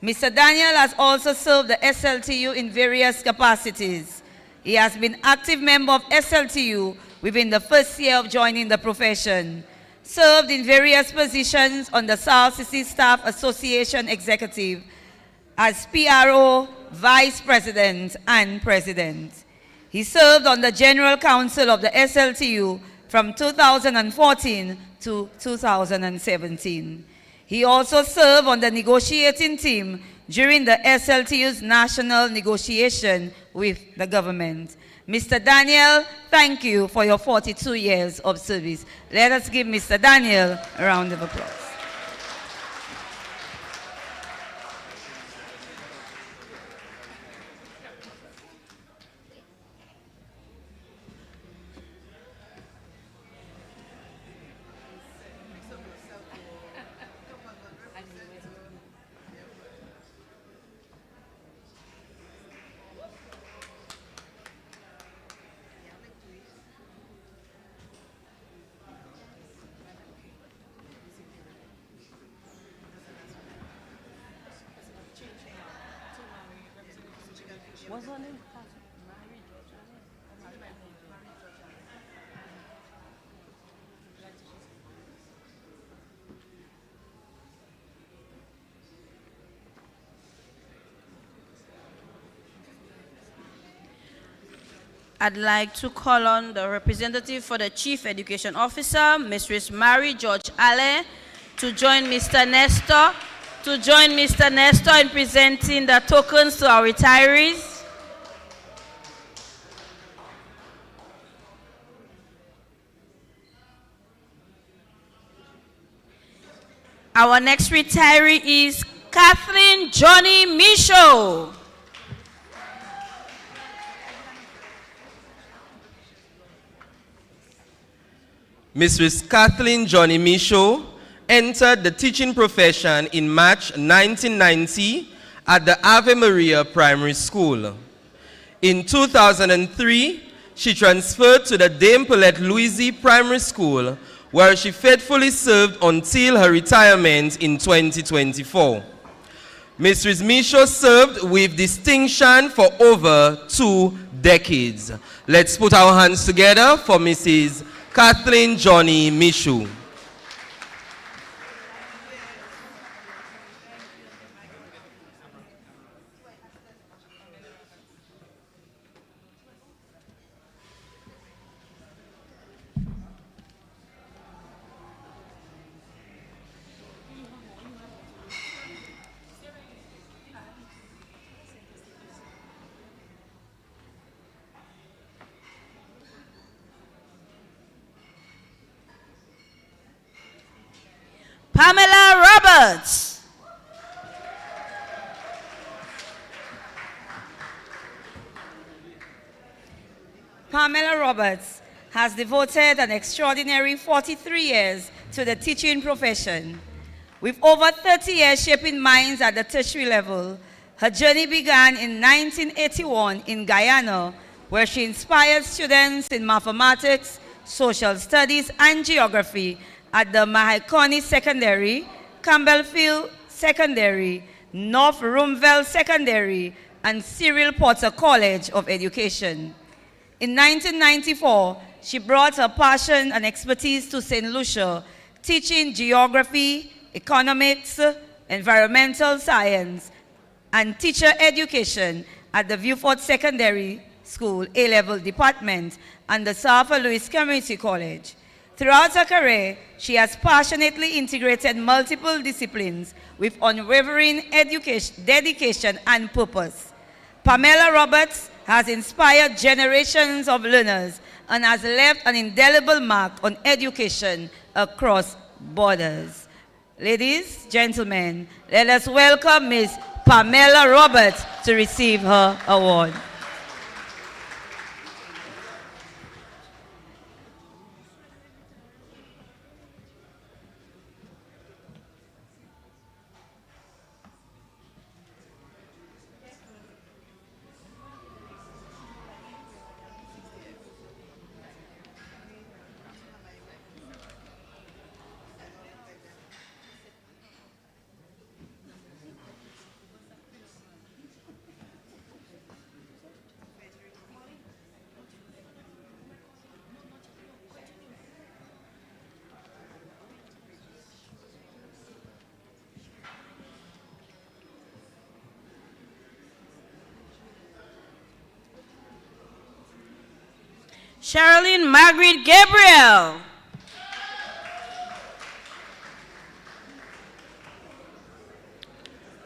Mr. Daniel has also served the SLTU in various capacities. He has been active member of SLTU within the first year of joining the profession, served in various positions on the South Sissy Staff Association Executive as PRO, Vice President, and President. He served on the General Council of the SLTU from 2014 to 2017. He also served on the negotiating team during the SLTU's national negotiation with the government. Mr. Daniel, thank you for your 42 years of service. Let us give Mr. Daniel a round of applause. I'd like to call on the representative for the Chief Education Officer, Mrs. Mary George Ale, to join Mr. Nestor in presenting the tokens to our retirees. Our next retiree is Kathleen Johnny Michaud. Mrs. Kathleen Johnny Michaud entered the teaching profession in March 1990 at the Ave Maria Primary School. In 2003, she transferred to the Dame Paulette Louisy Primary School, where she faithfully served until her retirement in 2024. Mrs. Michaud served with distinction for over 2 decades. Let's put our hands together for Mrs. Kathleen Johnny Michaud. Pamela Roberts. Pamela Roberts has devoted an extraordinary 43 years to the teaching profession. With over 30 years shaping minds at the tertiary level, her journey began in 1981 in Guyana, where she inspired students in mathematics, social studies, and geography at the Mahiconi Secondary, Campbellfield Secondary, North Rumville Secondary, and Cyril Porter College of Education. In 1994, she brought her passion and expertise to St. Lucia, teaching geography, economics, environmental science, and teacher education at the Viewfort Secondary School A-Level Department and the South Louis Community College. Throughout her career, she has passionately integrated multiple disciplines with unwavering dedication and purpose. Pamela Roberts has inspired generations of learners and has left an indelible mark on education across borders. Ladies, gentlemen, let us welcome Ms. Pamela Roberts to receive her award. Sherilyn Margaret Gabriel.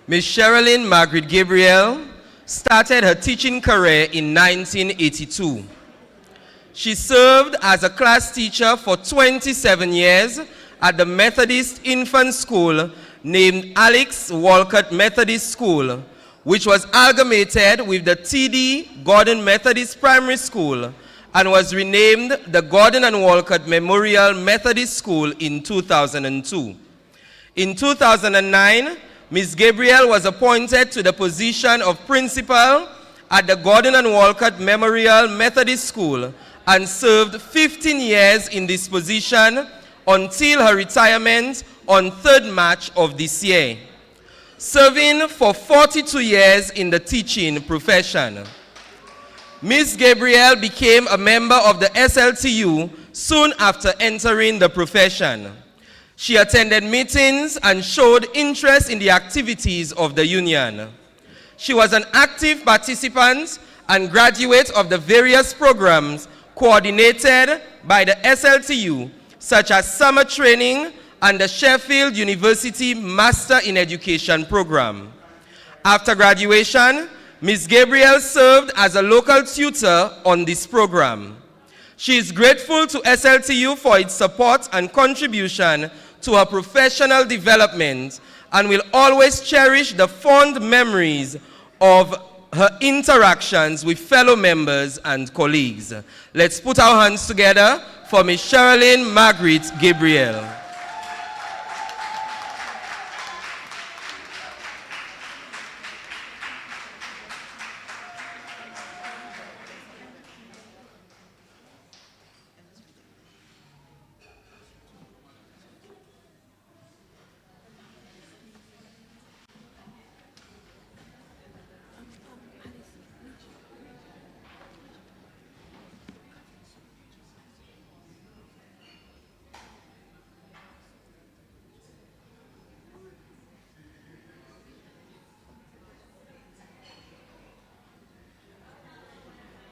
Ms. Sherilyn Margaret Gabriel started her teaching career in 1982. She served as a class teacher for 27 years at the Methodist Infant School named Alex Walcott Methodist School, which was amalgamated with the T.D. Gordon Methodist Primary School and was renamed the Gordon and Walcott Memorial Methodist School in 2002. In 2009, Ms. Gabriel was appointed to the position of principal at the Gordon and Walcott Memorial Methodist School and served 15 years in this position until her retirement on 3rd March of this year, serving for 42 years in the teaching profession. Ms. Gabriel became a member of the SLTU soon after entering the profession. She attended meetings and showed interest in the activities of the union. She was an active participant and graduate of the various programs coordinated by the SLTU, such as summer training and the Sheffield University Master in Education program. After graduation, Ms. Gabriel served as a local tutor on this program. She is grateful to SLTU for its support and contribution to her professional development and will always cherish the fond memories of her interactions with fellow members and colleagues. Let's put our hands together for Ms. Sherilyn Margaret Gabriel.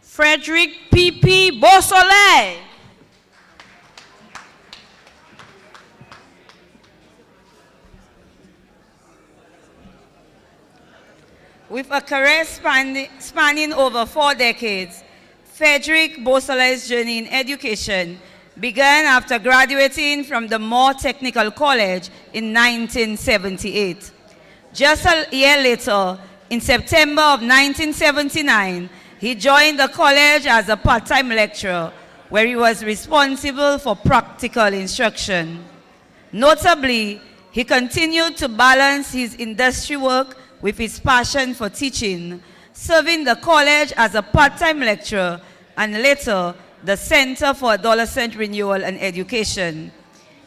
Frederick P.P. Beausoleil. With a career spanning over 4 decades, Frederick Beausoleil's journey in education began after graduating from the Moore Technical College in 1978. Just a year later, in September of 1979, he joined the college as a part-time lecturer, where he was responsible for practical instruction. Notably, he continued to balance his industry work with his passion for teaching, serving the college as a part-time lecturer and later the Center for Adolescent Renewal and Education.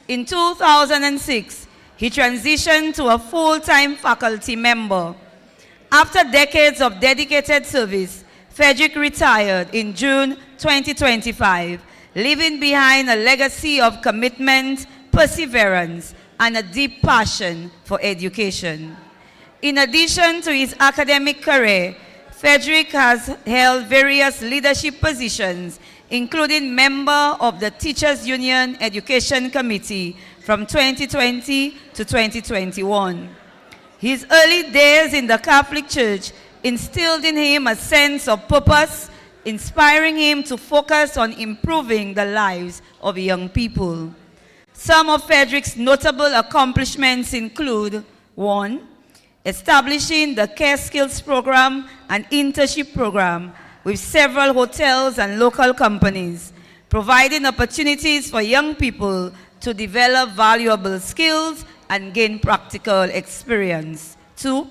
In 2006, he transitioned to a full-time faculty member. After decades of dedicated service, Frederick retired in June 2025, leaving behind a legacy of commitment, perseverance, and a deep passion for education. In addition to his academic career, Frederick has held various leadership positions, including member of the Teachers Union Education Committee from 2020 to 2021. His early days in the Catholic Church instilled in him a sense of purpose, inspiring him to focus on improving the lives of young people. Some of Frederick's notable accomplishments include: 1, establishing the Care Skills Program and Internship Program with several hotels and local companies, providing opportunities for young people to develop valuable skills and gain practical experience. 2,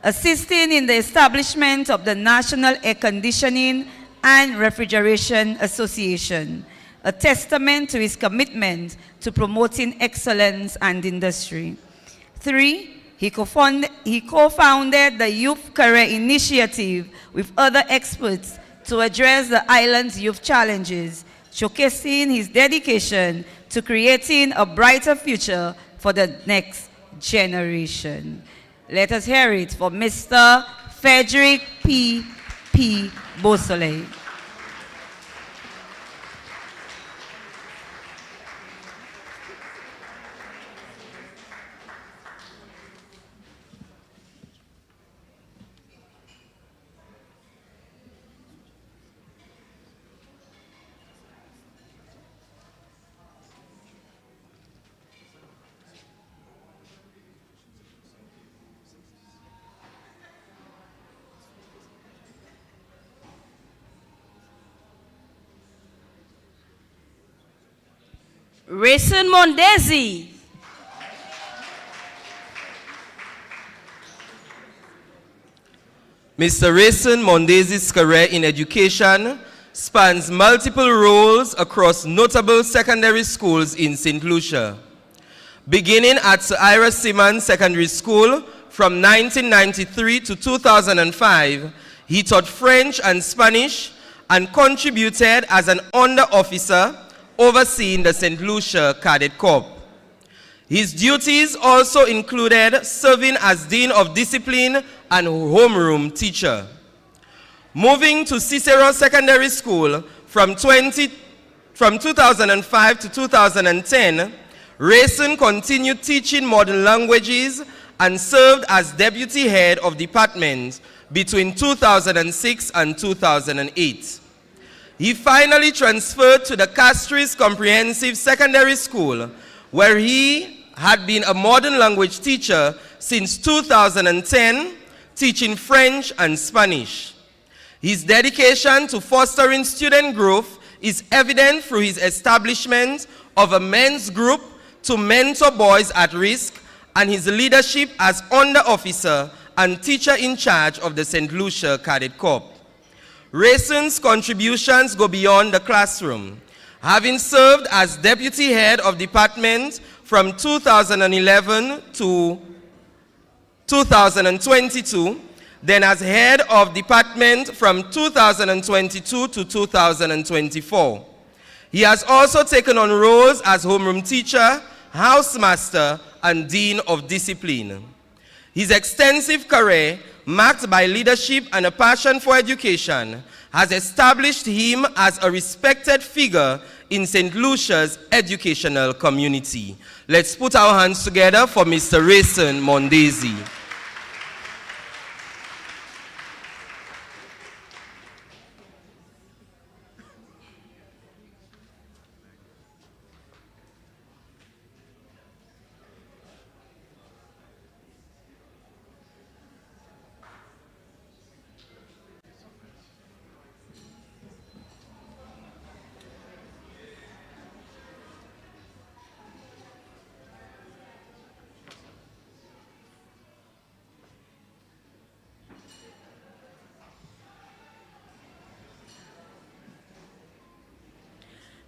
assisting in the establishment of the National Air Conditioning and Refrigeration Association, a testament to his commitment to promoting excellence and industry. 3, he co-founded the Youth Career Initiative with other experts to address the island's youth challenges, showcasing his dedication to creating a brighter future for the next generation. Let us hear it for Mr. Frederick P.P. Beausoleil. Rayson Mondesi. Mr. Rayson Mondesi's career in education spans multiple roles across notable secondary schools in St. Lucia. Beginning at Sir Ira Simmons Secondary School from 1993 to 2005, he taught French and Spanish and contributed as an under-officer overseeing the St. Lucia Cadet Corps. His duties also included serving as Dean of Discipline and homeroom teacher. Moving to Cicero Secondary School from 2005 to 2010, Rayson continued teaching modern languages and served as deputy head of department between 2006 and 2008. He finally transferred to the Castries Comprehensive Secondary School, where he had been a modern language teacher since 2010, teaching French and Spanish. His dedication to fostering student growth is evident through his establishment of a men's group to mentor boys at risk and his leadership as under-officer and teacher in charge of the St. Lucia Cadet Corps. Rayson's contributions go beyond the classroom, having served as deputy head of department from 2011 to 2022, then as head of department from 2022 to 2024. He has also taken on roles as homeroom teacher, housemaster, and dean of discipline. His extensive career, marked by leadership and a passion for education, has established him as a respected figure in St. Lucia's educational community. Let's put our hands together for Mr. Rayson Mondesi.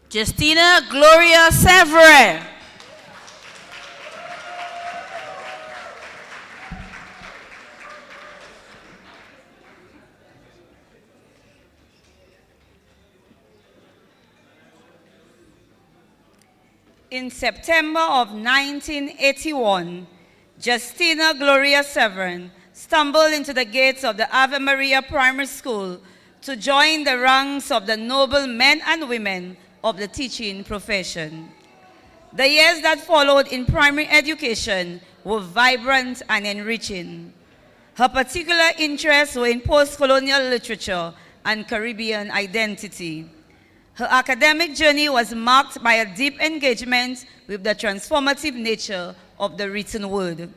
Justina Gloria Sevre. In September of 1981, Justina Gloria Severn stumbled into the gates of the Ave Maria Primary School to join the ranks of the noble men and women of the teaching profession. The years that followed in primary education were vibrant and enriching. Her particular interests were in post-colonial literature and Caribbean identity. Her academic journey was marked by a deep engagement with the transformative nature of the written word.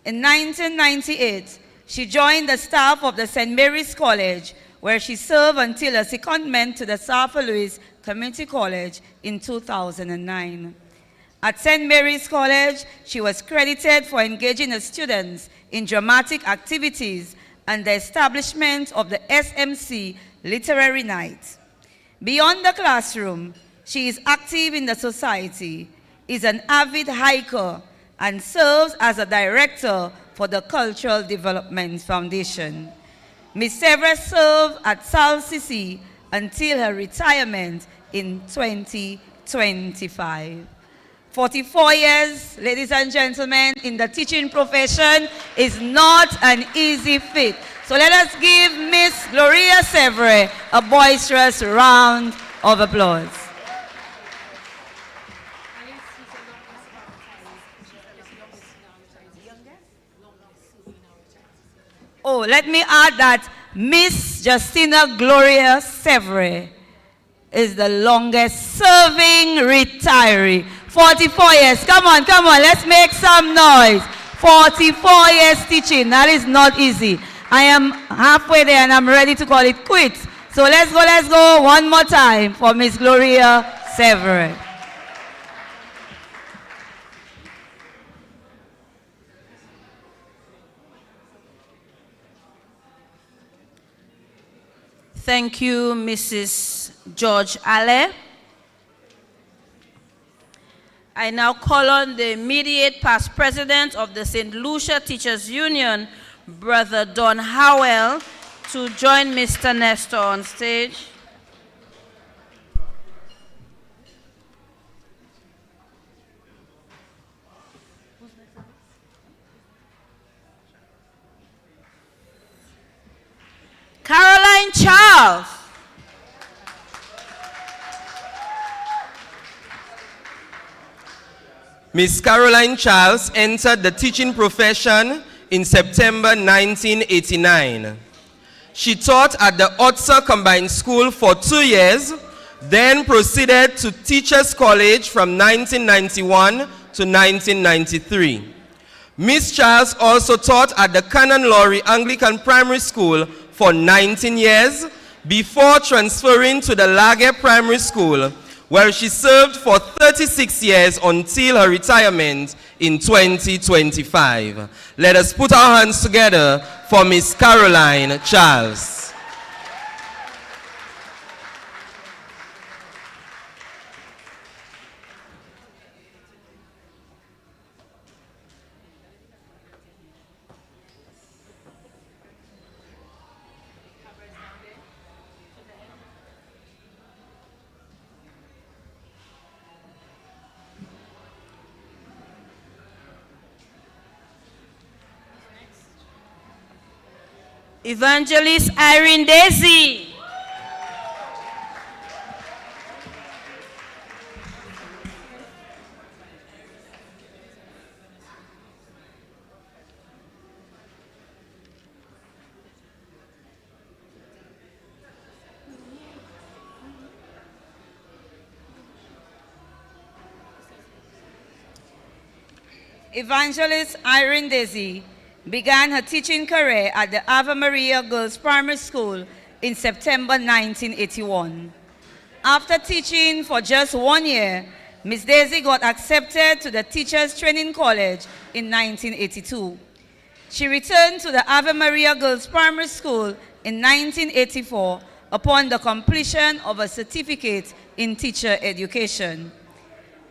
In 1998, she joined the staff of the St. Mary's College, where she served until her secondment to the South Louis Community College in 2009. At St. Mary's College, she was credited for engaging the students in dramatic activities and the establishment of the SMC Literary Night. Beyond the classroom, she is active in the society, is an avid hiker, and serves as a director for the Cultural Development Foundation. Ms. Sevre served at SLTU until her retirement in 2025. 44 years, ladies and gentlemen, in the teaching profession is not an easy feat. So let us give Miss Gloria Sevre a boisterous round of applause. Oh, let me add that Miss Justina Gloria Sevre is the longest serving retiree. 44 years. Come on, let's make some noise. 44 years teaching. That is not easy. I am halfway there and I'm ready to call it quits. So let's go one more time for Miss Gloria Sevre. Thank you, Mrs. George Ale. I now call on the immediate past president of the St. Lucia Teachers Union, Brother Don Howell, to join Mr. Nestor on stage. Caroline Charles. Miss Caroline Charles entered the teaching profession in September 1989. She taught at the Otsa Combined School for 2 years, then proceeded to Teachers College from 1991 to 1993. Miss Charles also taught at the Canon Laurie Anglican Primary School for 19 years before transferring to the Lage Primary School, where she served for 36 years until her retirement in 2025. Let us put our hands together for Miss Caroline Charles. Evangelist Irene Daisy. Evangelist Irene Daisy began her teaching career at the Ave Maria Girls Primary School in September 1981. After teaching for just 1 year, Miss Daisy got accepted to the Teachers Training College in 1982. She returned to the Ave Maria Girls Primary School in 1984 upon the completion of a certificate in teacher education.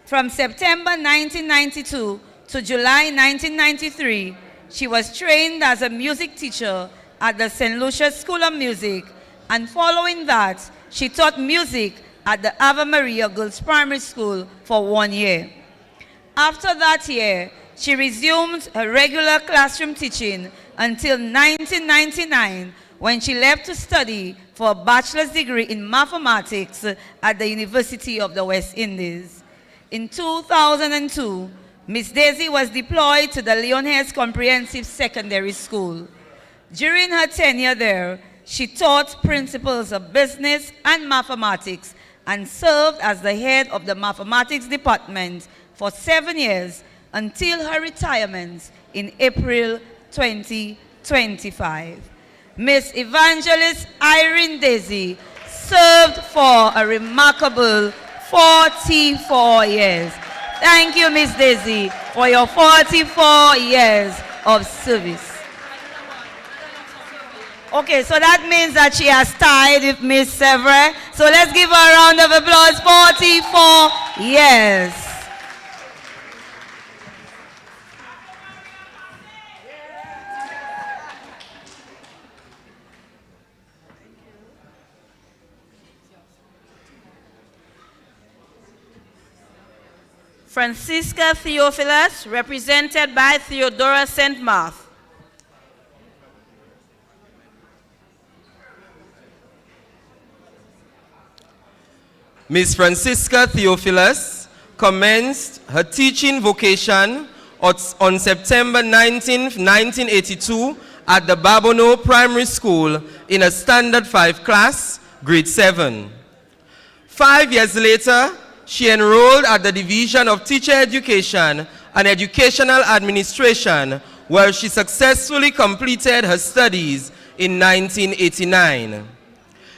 From September 1992 to July 1993, she was trained as a music teacher at the St. Lucia School of Music, and following that, she taught music at the Ave Maria Girls Primary School for 1 year. After that year, she resumed her regular classroom teaching until 1999, when she left to study for a bachelor's degree in mathematics at the University of the West Indies. In 2002, Miss Daisy was deployed to the Leonhurst Comprehensive Secondary School. During her tenure there, she taught principles of business and mathematics and served as the head of the mathematics department for 7 years until her retirement in April 2025. Miss Evangelist Irene Daisy served for a remarkable 44 years. Thank you, Miss Daisy, for your 44 years of service. Okay, so that means that she has tied with Miss Sevre. So let's give her a round of applause. 44 years. Francisca Theophilus, represented by Theodora St. Martha. Miss Francisca Theophilus commenced her teaching vocation on September 19, 1982 at the Babono Primary School in a Standard 5 class, grade 7. 5 years later, she enrolled at the Division of Teacher Education and Educational Administration, where she successfully completed her studies in 1989.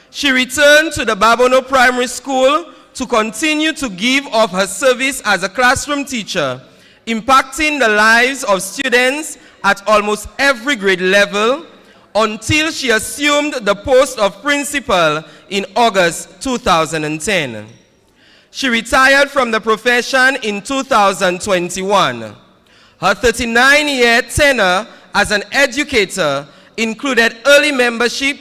She returned to the Babono Primary School to continue to give of her service as a classroom teacher, impacting the lives of students at almost every grade level until she assumed the post of principal in August 2010. She retired from the profession in 2021. Her 39-year tenure as an educator included early membership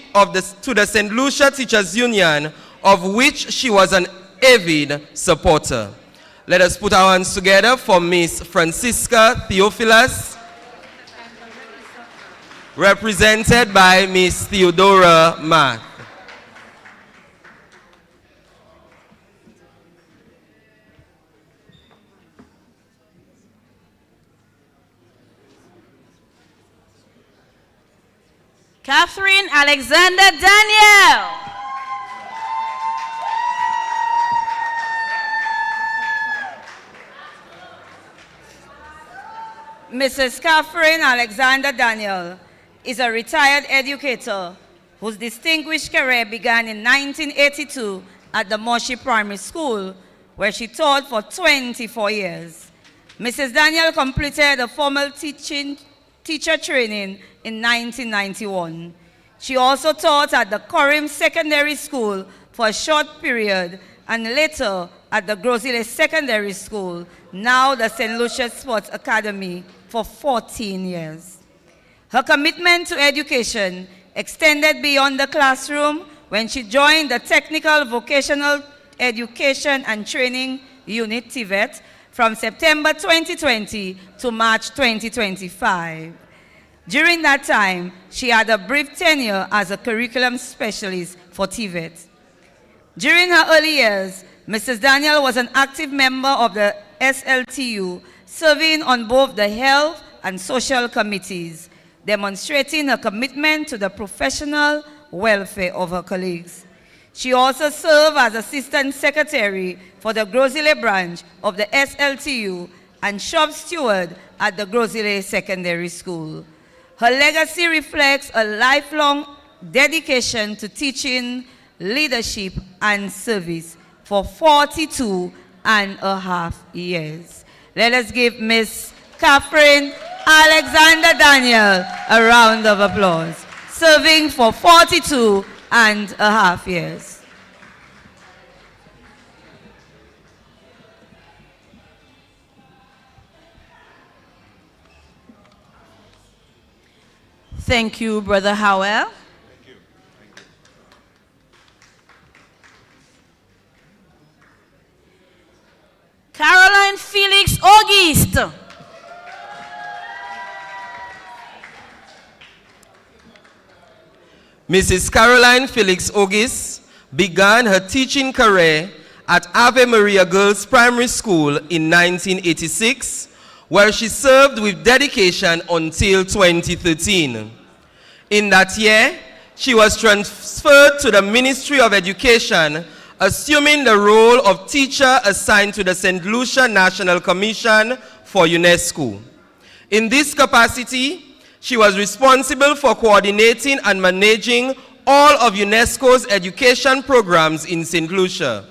to the St. Lucia Teachers Union, of which she was an avid supporter. Let us put our hands together for Miss Francisca Theophilus, represented by Miss Theodora Math. Catherine Alexander Daniel. Mrs. Catherine Alexander Daniel is a retired educator whose distinguished career began in 1982 at the Moshi Primary School, where she taught for 24 years. Mrs. Daniel completed a formal teacher training in 1991. She also taught at the Corim Secondary School for a short period and later at the Grosile Secondary School, now the St. Lucia Sports Academy, for 14 years. Her commitment to education extended beyond the classroom when she joined the Technical Vocational Education and Training Unit, TVET, from September 2020 to March 2025. During that time, she had a brief tenure as a curriculum specialist for TVET. During her early years, Mrs. Daniel was an active member of the SLTU, serving on both the health and social committees, demonstrating her commitment to the professional welfare of her colleagues. She also served as Assistant Secretary for the Grosile branch of the SLTU and shop steward at the Grosile Secondary School. Her legacy reflects a lifelong dedication to teaching, leadership, and service for 42.5 years. Let us give Miss Catherine Alexander Daniel a round of applause, serving for 42.5 years. Thank you, Brother Howell. Caroline Felix Auguste. Mrs. Caroline Felix Auguste began her teaching career at Ave Maria Girls Primary School in 1986, where she served with dedication until 2013. In that year, she was transferred to the Ministry of Education, assuming the role of teacher assigned to the St. Lucia National Commission for UNESCO. In this capacity, she was responsible for coordinating and managing all of UNESCO's education programs in St. Lucia.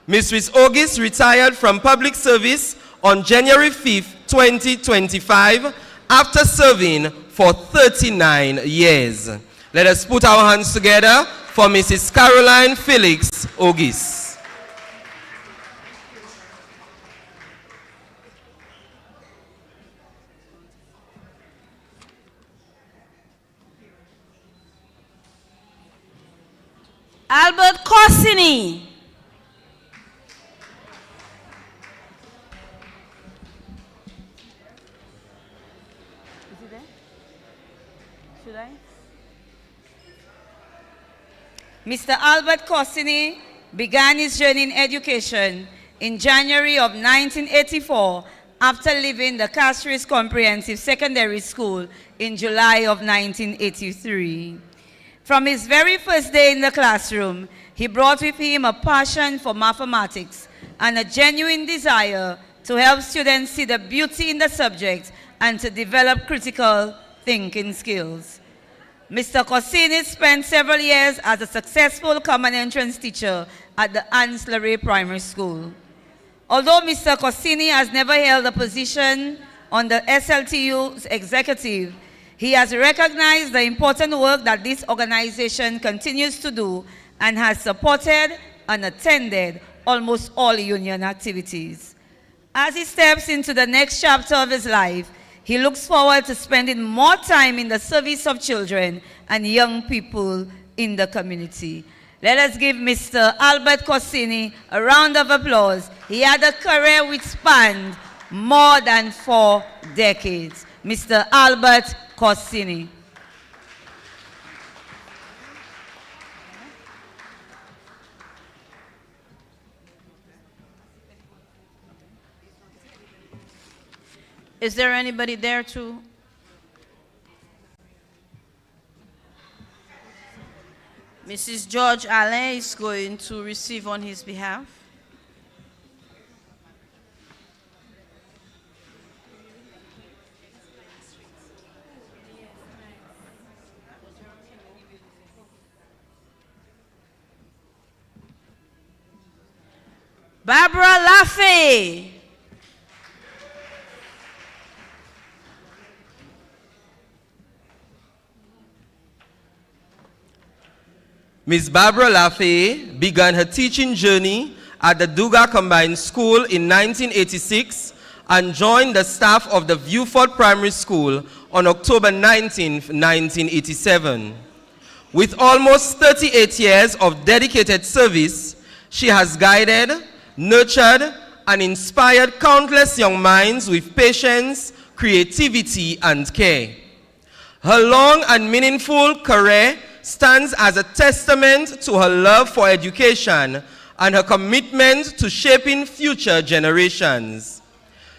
Mrs. Auguste retired from public service on January 5th, 2025, after serving for 39 years. Let us put our hands together for Mrs. Caroline Felix Auguste. Albert Corsini. Mr. Albert Corsini began his journey in education in January of 1984 after leaving the Castries Comprehensive Secondary School in July of 1983. From his very first day in the classroom, he brought with him a passion for mathematics and a genuine desire to help students see the beauty in the subject and to develop critical thinking skills. Mr. Corsini spent several years as a successful common entrance teacher at the Ancillary Primary School. Although Mr. Corsini has never held a position on the SLTU's executive, he has recognized the important work that this organization continues to do and has supported and attended almost all union activities. As he steps into the next chapter of his life, he looks forward to spending more time in the service of children and young people in the community. Let us give Mr. Albert Corsini a round of applause. He had a career which spanned more than 4 decades. Mr. Albert Corsini. Is there anybody there to? Mrs. George Alain is going to receive on his behalf. Barbara Laffey. Ms. Barbara Laffey began her teaching journey at the Duga Combined School in 1986 and joined the staff of the Viewford Primary School on October 19, 1987. With almost 38 years of dedicated service, she has guided, nurtured, and inspired countless young minds with patience, creativity, and care. Her long and meaningful career stands as a testament to her love for education and her commitment to shaping future generations.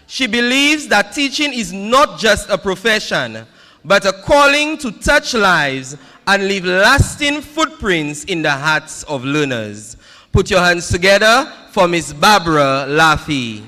She believes that teaching is not just a profession, but a calling to touch lives and leave lasting footprints in the hearts of learners. Put your hands together for Ms. Barbara Laffey.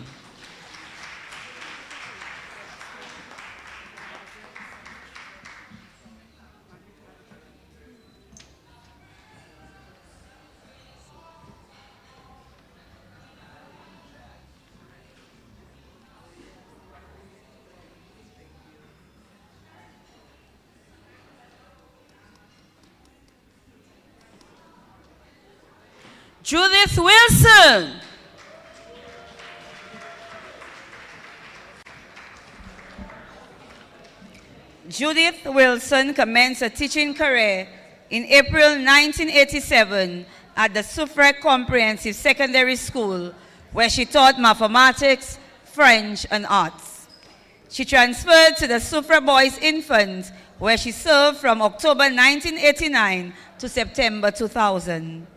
Judith Wilson. Judith Wilson commenced a teaching career in April 1987 at the Suffrag Comprehensive Secondary School, where she taught mathematics, French, and arts. She transferred to the Suffrag Boys Infants, where she served from October 1989 to September 2000.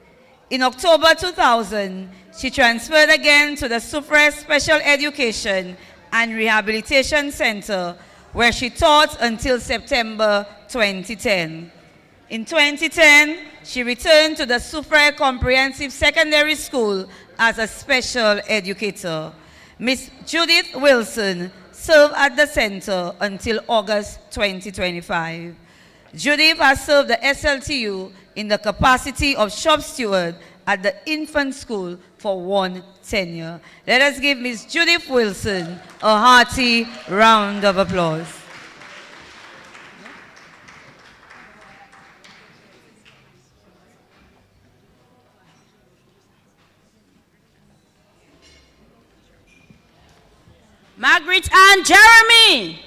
In October 2000, she transferred again to the Suffrag Special Education and Rehabilitation Center, where she taught until September 2010. In 2010, she returned to the Suffrag Comprehensive Secondary School as a special educator. Ms. Judith Wilson served at the center until August 2025. Judith has served the SLTU in the capacity of shop steward at the infant school for 1 tenure. Let us give Ms. Judith Wilson a hearty round of applause. Margaret Ann Jeremy.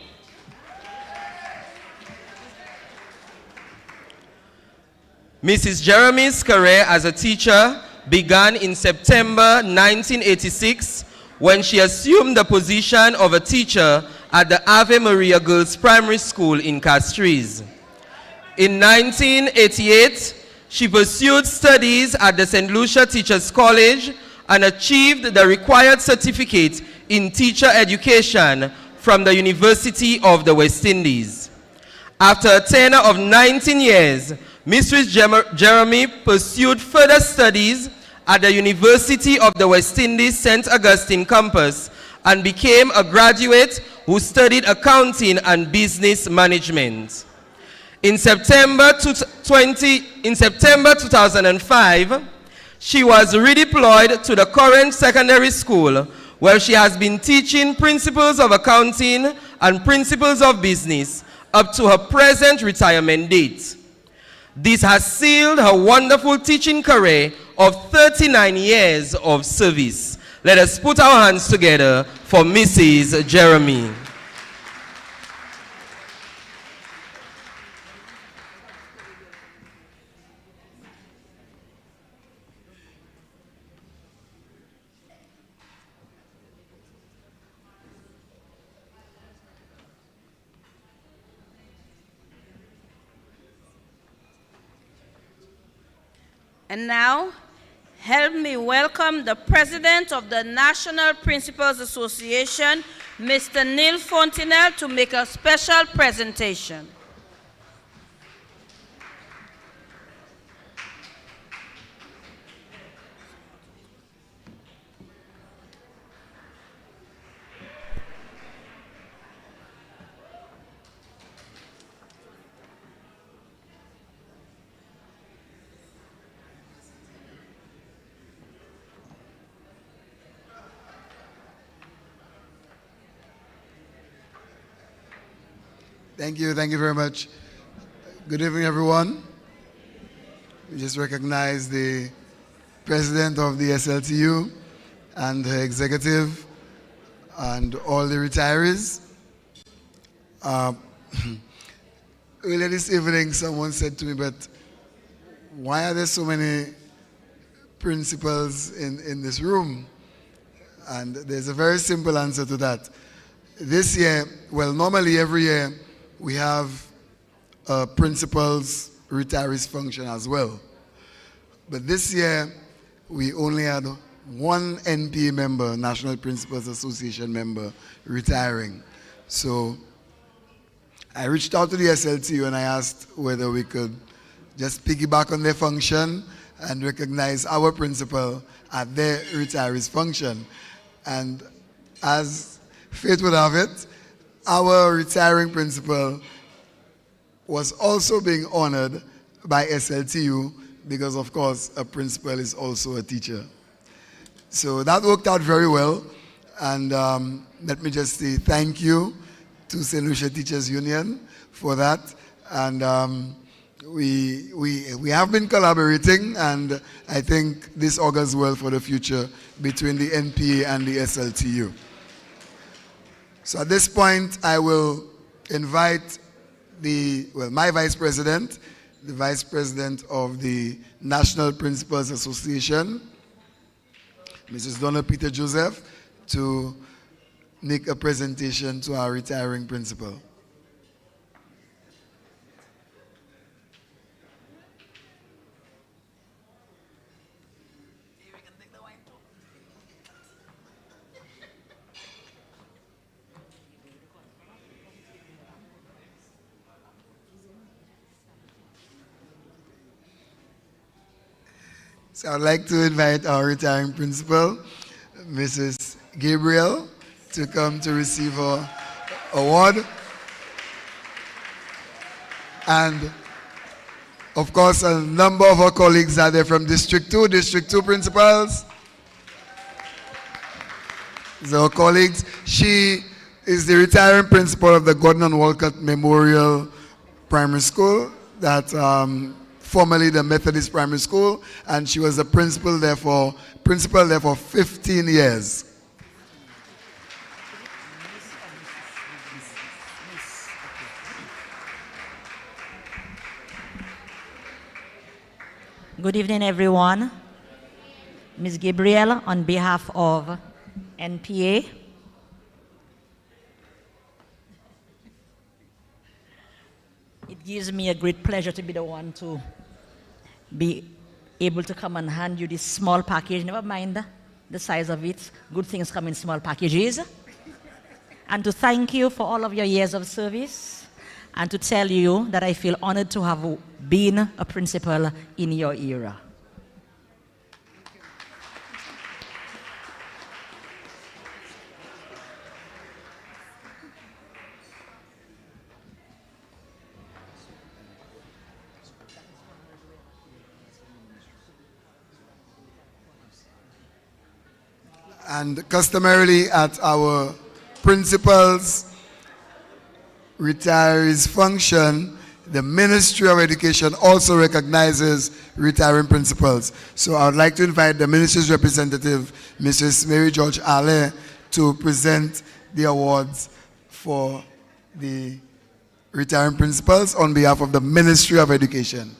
Mrs. Jeremy's career as a teacher began in September 1986 when she assumed the position of a teacher at the Ave Maria Girls Primary School in Castries. In 1988, she pursued studies at the St. Lucia Teachers College and achieved the required certificate in teacher education from the University of the West Indies. After a tenure of 19 years, Mrs. Jeremy pursued further studies at the University of the West Indies St. Augustine campus and became a graduate who studied accounting and business management. In September 2005, she was redeployed to the current secondary school, where she has been teaching principles of accounting and principles of business up to her present retirement date. This has sealed her wonderful teaching career of 39 years of service. Let us put our hands together for Mrs. Jeremy. And now, help me welcome the President of the National Principals Association, Mr. Neil Fontenelle, to make a special presentation. Thank you very much. Good evening, everyone. We just recognize the president of the SLTU and her executive and all the retirees. Earlier this evening, someone said to me, but why are there so many principals in this room? And there's a very simple answer to that. This year, well, normally every year, we have a principals retirees function as well. But this year, we only had one NPA member, National Principals Association member, retiring. So I reached out to the SLTU and I asked whether we could just piggyback on their function and recognize our principal at their retirees function. And as fate would have it, our retiring principal was also being honored by SLTU because, of course, a principal is also a teacher. So that worked out very well. And let me just say thank you to St. Lucia Teachers Union for that. And we have been collaborating, and I think this augurs well for the future between the NPA and the SLTU. So at this point, I will invite my vice president, the vice president of the National Principals Association, Mrs. Donna Peter Joseph, to make a presentation to our retiring principal. So I'd like to invite our retiring principal, Mrs. Gabriel, to come to receive her award. And of course, a number of our colleagues are there from District 2, District 2 principals. So our colleagues, she is the retiring principal of the Gordon and Walcott Memorial Primary School, that formerly the Methodist Primary School, and she was a principal there for 15 years. Good evening, everyone. Ms. Gabriel, on behalf of NPA, it gives me a great pleasure to be the one to be able to come and hand you this small package. Never mind the size of it. Good things come in small packages. And to thank you for all of your years of service, and to tell you that I feel honored to have been a principal in your era. And customarily at our principals' retirees function, the Ministry of Education also recognizes retiring principals. So I would like to invite the Ministry's representative, Mrs. Mary George Ale, to present the awards for the retiring principals on behalf of the Ministry of Education.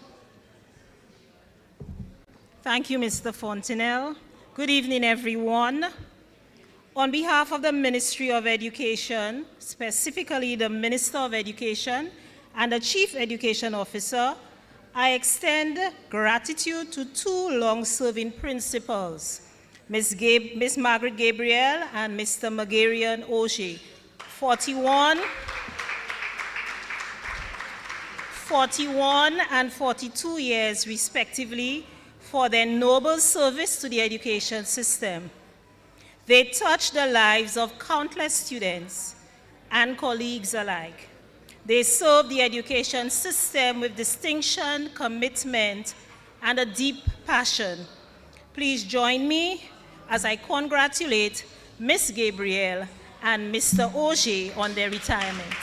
Thank you, Mr. Fontenelle. Good evening, everyone. On behalf of the Ministry of Education, specifically the Minister of Education and the Chief Education Officer, I extend gratitude to two long-serving principals, Ms. Margaret Gabriel and Mr. Magarian Oshie, 41 and 42 years, respectively, for their noble service to the education system. They touched the lives of countless students and colleagues alike. They served the education system with distinction, commitment, and a deep passion. Please join me as I congratulate Ms. Gabriel and Mr. Oje on their retirement.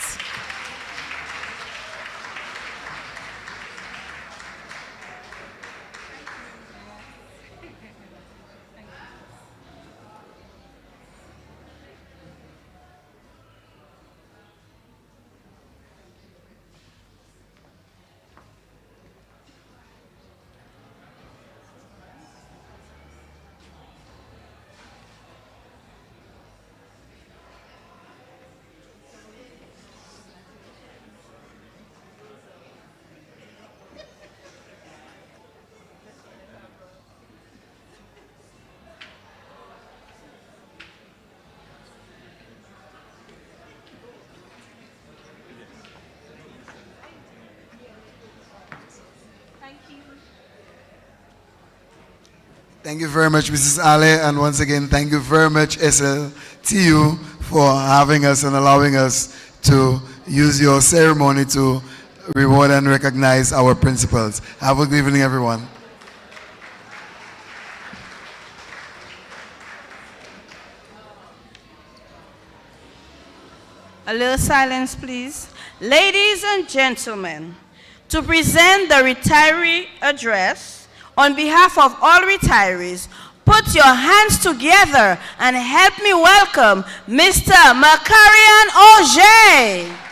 Thank you very much, Mrs. Ale, and once again, thank you very much, SLTU, for having us and allowing us to use your ceremony to reward and recognize our principals. Have a good evening, everyone. A little silence, please. Ladies and gentlemen, to present the retiree address, on behalf of all retirees, put your hands together and help me welcome Mr. Macarian Auger.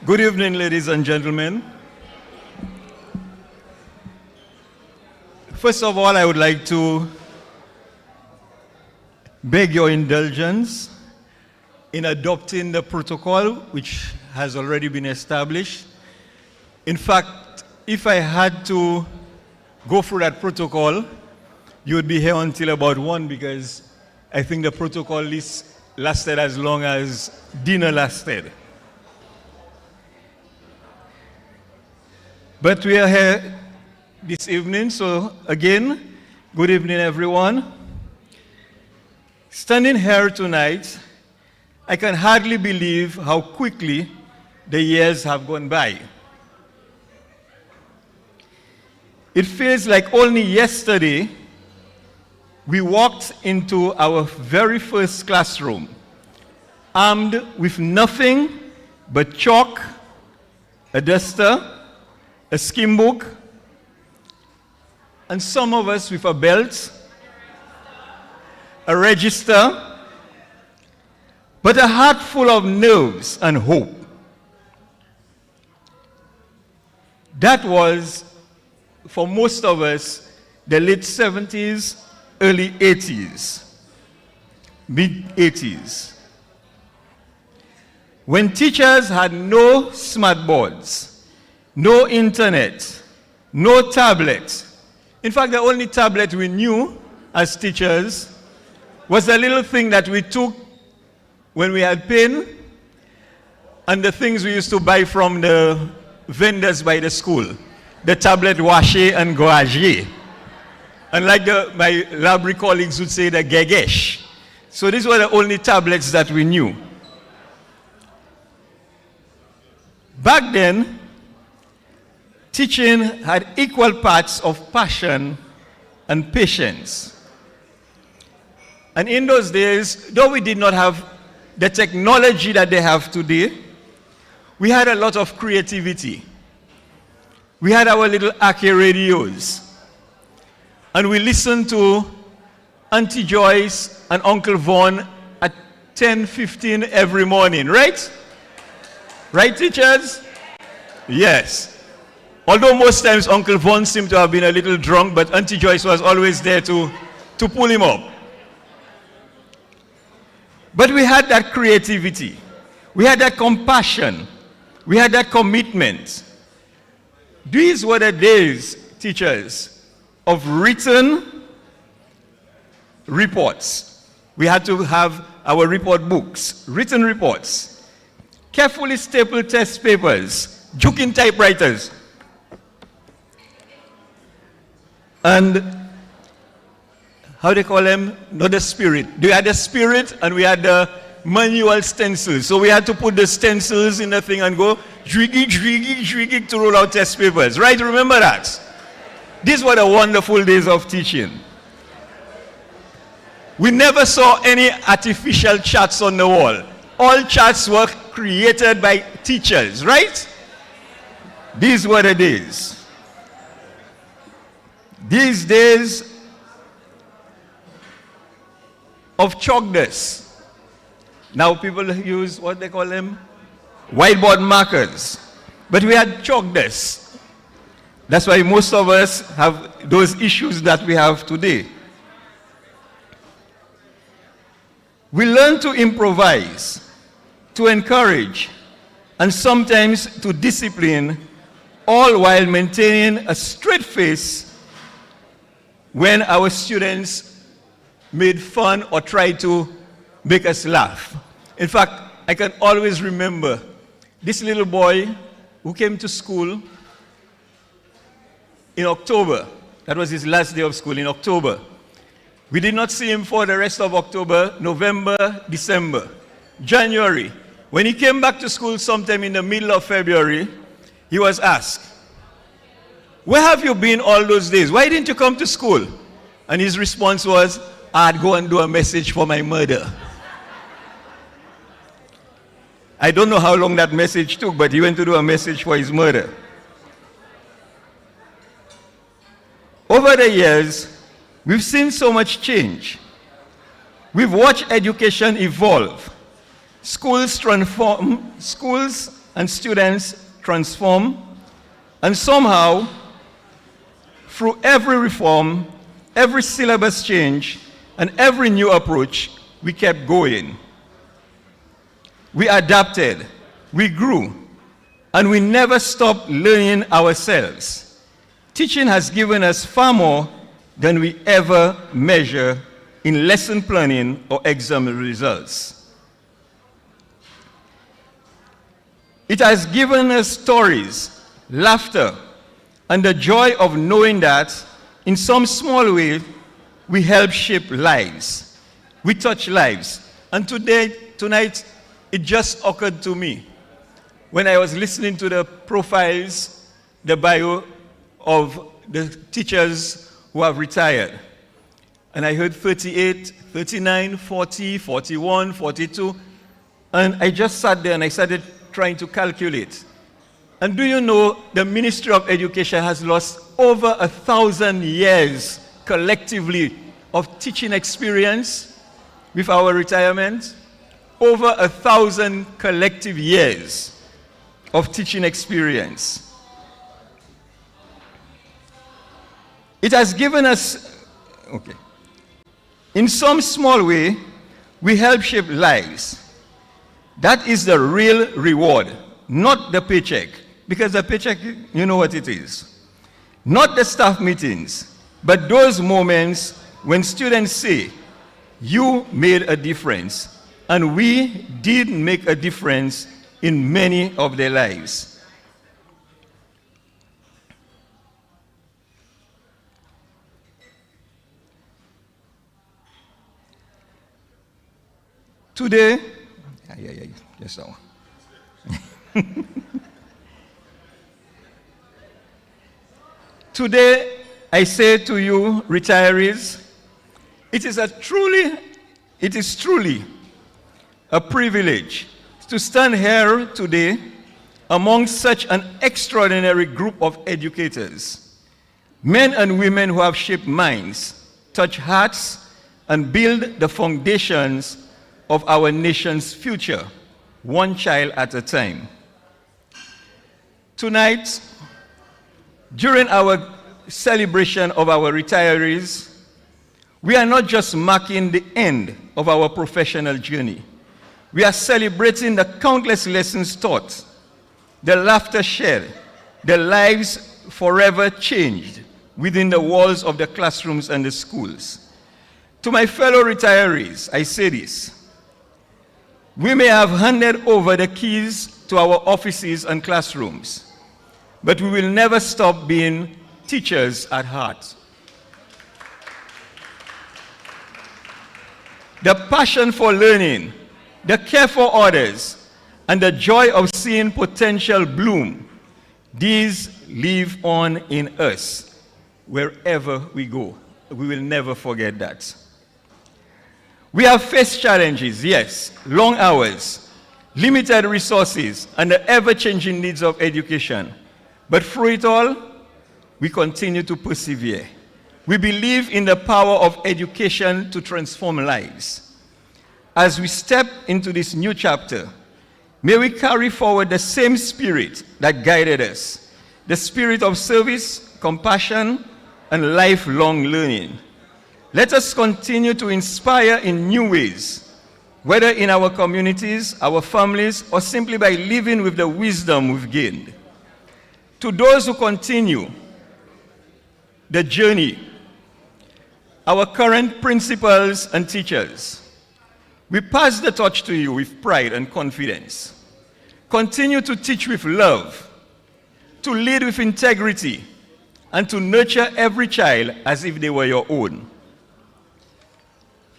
Good evening, ladies and gentlemen. First of all, I would like to beg your indulgence in adopting the protocol which has already been established. In fact, if I had to go through that protocol, you would be here until about 1 because I think the protocol list lasted as long as dinner lasted. But we are here this evening, so again, good evening, everyone. Standing here tonight, I can hardly believe how quickly the years have gone by. It feels like only yesterday we walked into our very first classroom, armed with nothing but chalk, a duster, a skim book, and some of us with a belt, a register, but a heart full of nerves and hope. That was, for most of us, the late 70s, early 80s, mid-80s, when teachers had no smart boards, no internet, no tablet. In fact, the only tablet we knew as teachers was the little thing that we took when we had pen and the things we used to buy from the vendors by the school, the tablet washe and goaje. And like my library colleagues would say, the gegesh. So these were the only tablets that we knew. Back then, teaching had equal parts of passion and patience. And in those days, though we did not have the technology that they have today, we had a lot of creativity. We had our little Aki radios. And we listened to Auntie Joyce and Uncle Vaughn at 10:15 every morning, right? Right, teachers? Yes. Although most times Uncle Vaughn seemed to have been a little drunk, but Auntie Joyce was always there to pull him up. But we had that creativity. We had that compassion. We had that commitment. These were the days, teachers, of written reports. We had to have our report books, written reports, carefully stapled test papers, juking typewriters. And how do you call them? Not the spirit. We had the spirit and we had the manual stencils. So we had to put the stencils in the thing and go jwiggy to roll out test papers. Right? Remember that? These were the wonderful days of teaching. We never saw any artificial charts on the wall. all charts were created by teachers, right? These were the days. These days of chalk dust. Now people use what they call them? Whiteboard markers. But we had chalk dust. That's why most of us have those issues that we have today. We learn to improvise, to encourage, and sometimes to discipline, all while maintaining a straight face when our students made fun or tried to make us laugh. In fact, I can always remember this little boy who came to school in October. That was his last day of school, in October. We did not see him for the rest of October, November, December, January. When he came back to school sometime in the middle of February, he was asked, "Where have you been all those days? Why didn't you come to school?" And his response was, "I'd go and do a message for my mother." I don't know how long that message took, but he went to do a message for his mother. Over the years, we've seen so much change. We've watched education evolve. Schools transform, schools and students transform, and somehow, through every reform, every syllabus change, and every new approach, we kept going. We adapted, we grew, and we never stopped learning ourselves. Teaching has given us far more than we ever measure in lesson planning or exam results. It has given us stories, laughter, and the joy of knowing that in some small way we help shape lives. We touch lives. And tonight, it just occurred to me when I was listening to the profiles, the bio of the teachers who have retired. And I heard 38, 39, 40, 41, 42. And I just sat there and I started trying to calculate. And do you know the Ministry of Education has lost over 1,000 years collectively of teaching experience with our retirement? Over 1,000 collective years of teaching experience. It has given us, okay, in some small way, we help shape lives. That is the real reward, not the paycheck. Because the paycheck, you know what it is. Not the staff meetings, but those moments when students say, "You made a difference." And we did make a difference in many of their lives. Today, yes, sir. Today, I say to you, retirees, it is truly a privilege to stand here today among such an extraordinary group of educators, men and women who have shaped minds, touched hearts, and built the foundations of our nation's future, one child at a time. Tonight, during our celebration of our retirees, we are not just marking the end of our professional journey. We are celebrating the countless lessons taught, the laughter shared, the lives forever changed within the walls of the classrooms and the schools. To my fellow retirees, I say this. We may have handed over the keys to our offices and classrooms, but we will never stop being teachers at heart. The passion for learning, the care for others, and the joy of seeing potential bloom, these live on in us wherever we go. We will never forget that. We have faced challenges, yes, long hours, limited resources, and the ever-changing needs of education. But through it all, we continue to persevere. We believe in the power of education to transform lives. As we step into this new chapter, may we carry forward the same spirit that guided us, the spirit of service, compassion, and lifelong learning. Let us continue to inspire in new ways, whether in our communities, our families, or simply by living with the wisdom we've gained. To those who continue the journey, our current principals and teachers, we pass the torch to you with pride and confidence. Continue to teach with love, to lead with integrity, and to nurture every child as if they were your own.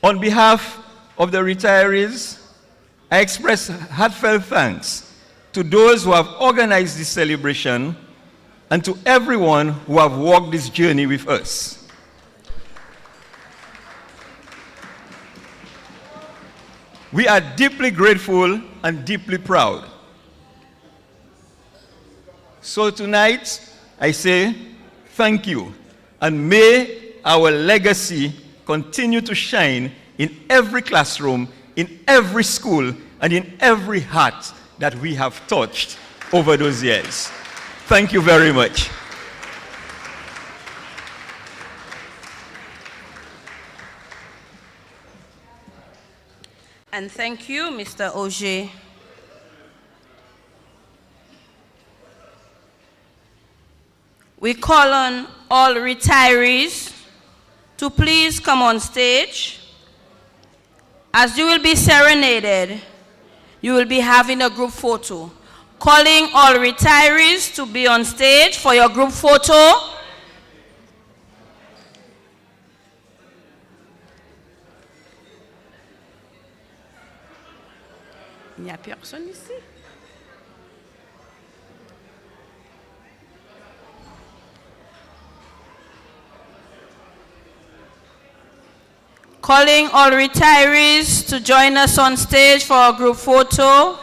On behalf of the retirees, I express heartfelt thanks to those who have organized this celebration and to everyone who have walked this journey with us. We are deeply grateful and deeply proud. So tonight, I say thank you, and may our legacy continue to shine in every classroom, in every school, and in every heart that we have touched over those years. Thank you very much. And thank you, Mr. Auger. We call on all retirees to please come on stage. As you will be serenaded, you will be having a group photo. Calling all retirees to be on stage for your group photo. Il n'y a personne ici. Calling all retirees to join us on stage for our group photo.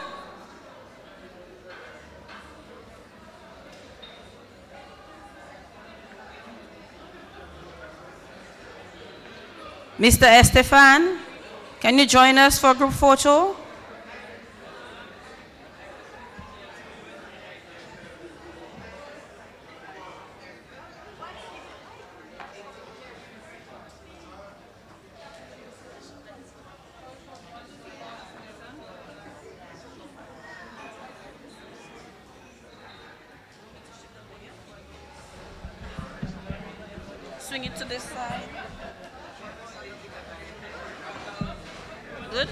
Mr. Estefan, can you join us for a group photo? Swing it to this side. Good.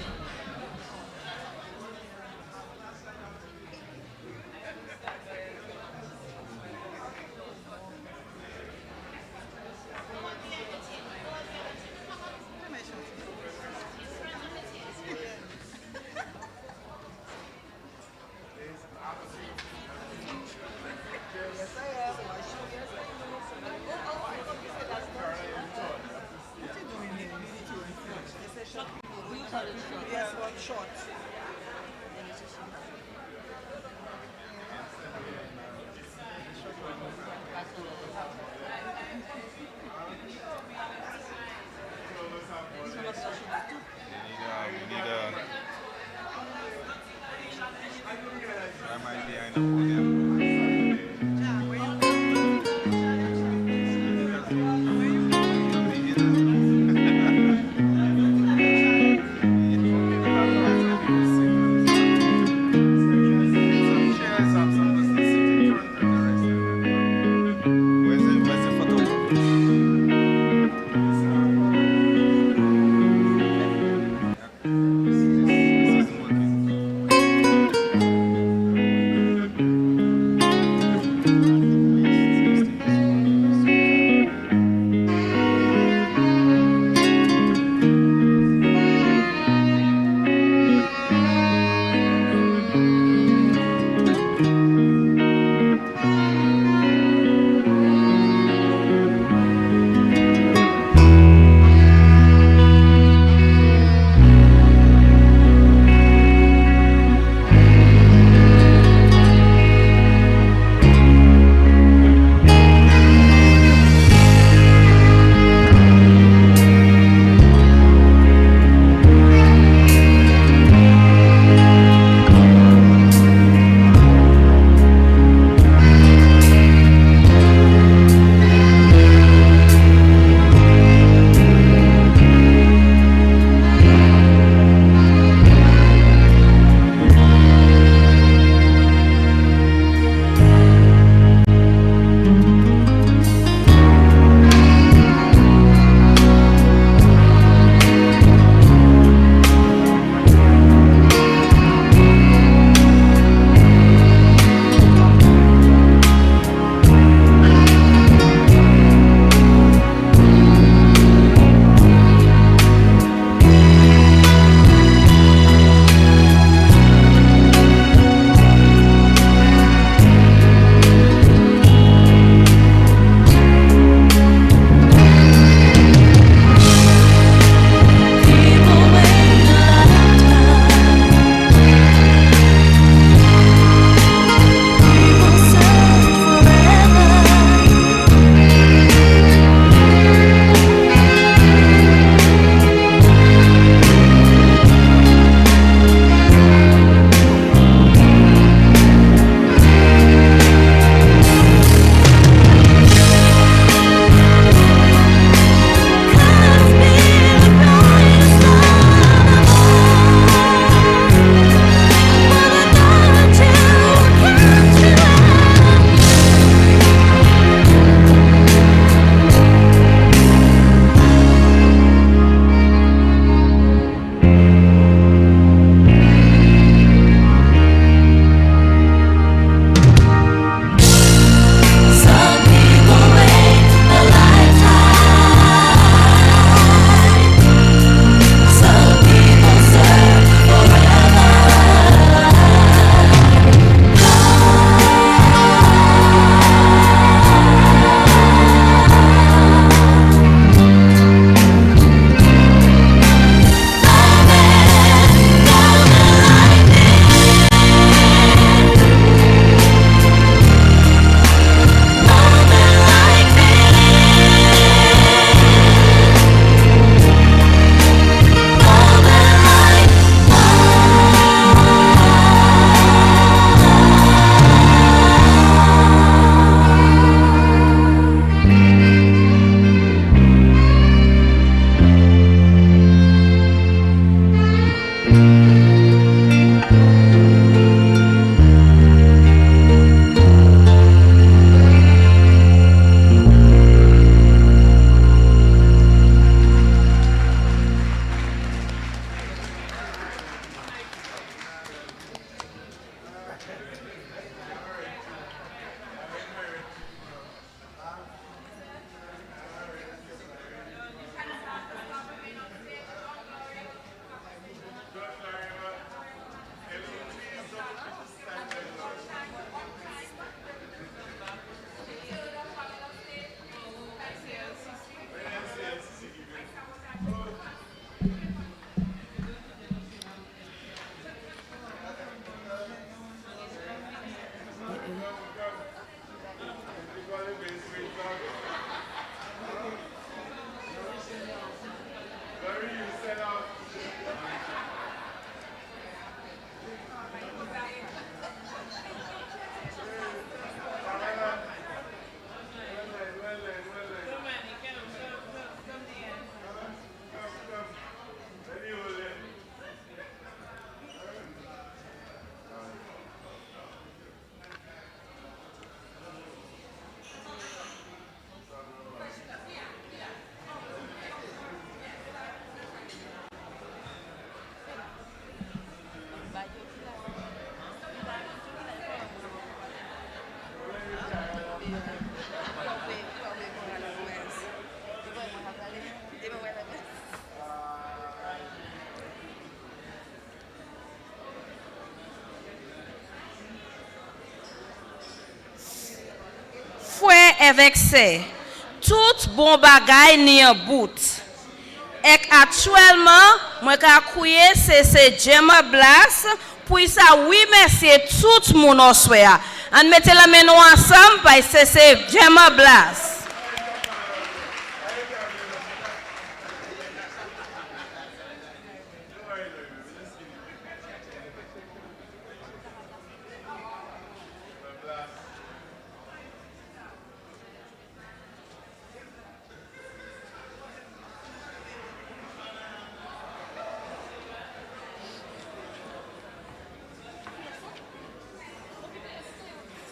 avec se, tout bon bagay ni yon bout. Et actuellement, moi ka kouye c'est Gemma Blas pour ça oui merci tout le monde oswea. On mettez la main ensemble parce que c'est Gemma Blas.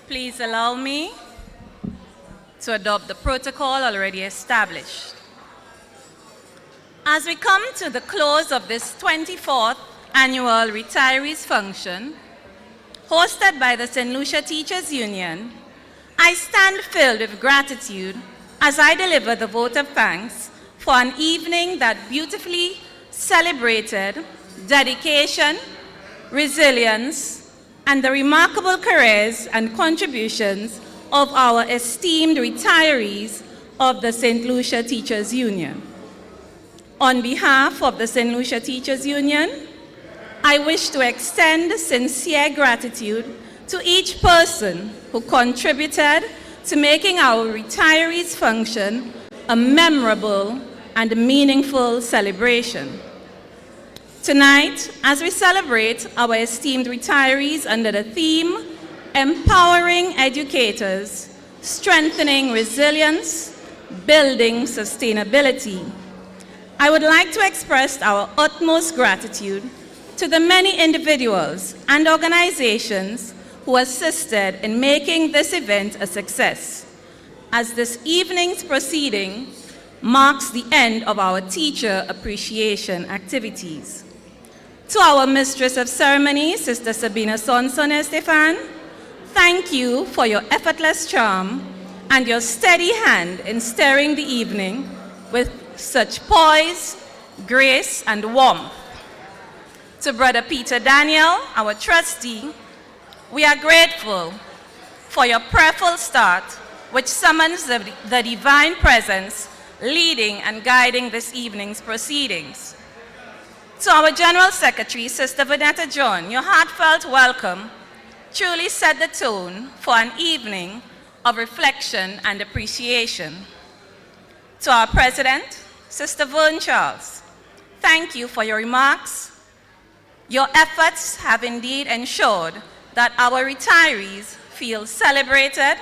Please allow me to adopt the protocol already established. As we come to the close of this 24th annual retirees function, hosted by the St. Lucia Teachers Union, I stand filled with gratitude as I deliver the vote of thanks for an evening that beautifully celebrated dedication, resilience, and the remarkable careers and contributions of our esteemed retirees of the St. Lucia Teachers Union. On behalf of the St. Lucia Teachers Union, I wish to extend sincere gratitude to each person who contributed to making our retirees function a memorable and meaningful celebration. Tonight, as we celebrate our esteemed retirees under the theme, Empowering Educators, Strengthening Resilience, Building Sustainability, I would like to express our utmost gratitude to the many individuals and organizations who assisted in making this event a success, as this evening's proceeding marks the end of our teacher appreciation activities. To our Mistress of Ceremony, Sister Sabina Sonson Estefan, thank you for your effortless charm and your steady hand in stirring the evening with such poise, grace, and warmth. To Brother Peter Daniel, our trustee, we are grateful for your prayerful start, which summons the divine presence leading and guiding this evening's proceedings. To our General Secretary, Sister Vanetta John, your heartfelt welcome truly set the tone for an evening of reflection and appreciation. To our President, Sister Vern Charles, thank you for your remarks. Your efforts have indeed ensured that our retirees feel celebrated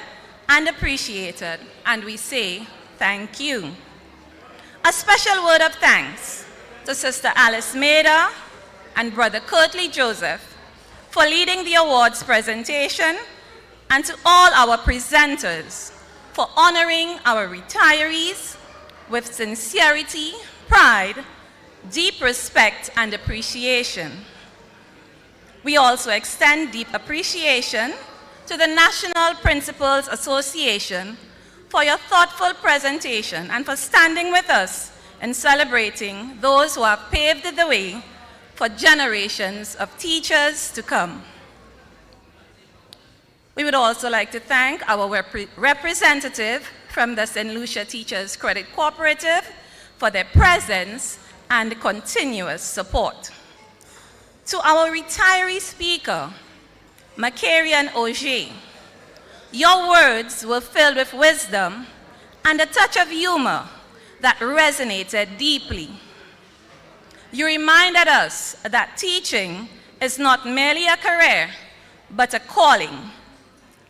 and appreciated, and we say thank you. A special word of thanks to Sister Alice Maida and Brother Curtly Joseph for leading the awards presentation, and to all our presenters for honoring our retirees with sincerity, pride, deep respect, and appreciation. We also extend deep appreciation to the National Principals Association for your thoughtful presentation and for standing with us in celebrating those who have paved the way for generations of teachers to come. We would also like to thank our representative from the St. Lucia Teachers Credit Cooperative for their presence and continuous support. To our retiree speaker, Makarian Auger, your words were filled with wisdom and a touch of humor that resonated deeply. You reminded us that teaching is not merely a career, but a calling,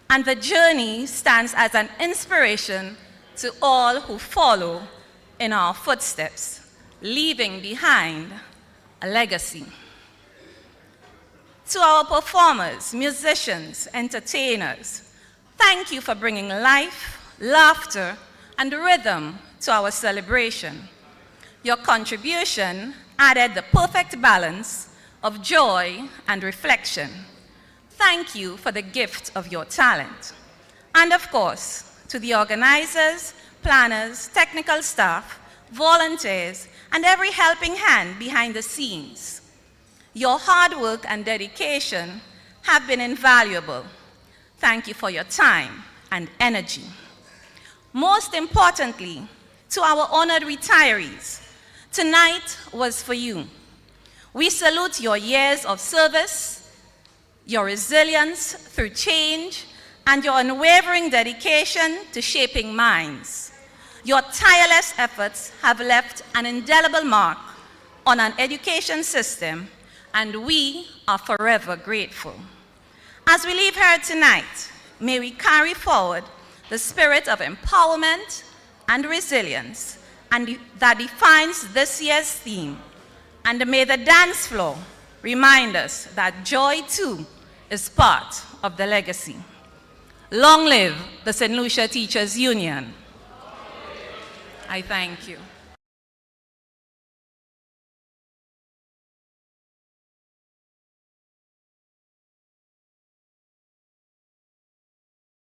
and the journey stands as an inspiration to all who follow in our footsteps, leaving behind a legacy. To our performers, musicians, entertainers, thank you for bringing life, laughter, and rhythm to our celebration. Your contribution added the perfect balance of joy and reflection. Thank you for the gift of your talent. And of course, to the organizers, planners, technical staff, volunteers, and every helping hand behind the scenes. Your hard work and dedication have been invaluable. Thank you for your time and energy. Most importantly, to our honored retirees, tonight was for you. We salute your years of service, your resilience through change, and your unwavering dedication to shaping minds. Your tireless efforts have left an indelible mark on an education system, and we are forever grateful. As we leave here tonight, may we carry forward the spirit of empowerment and resilience and that defines this year's theme. And may the dance floor remind us that joy too is part of the legacy. Long live the St. Lucia Teachers Union. I thank you.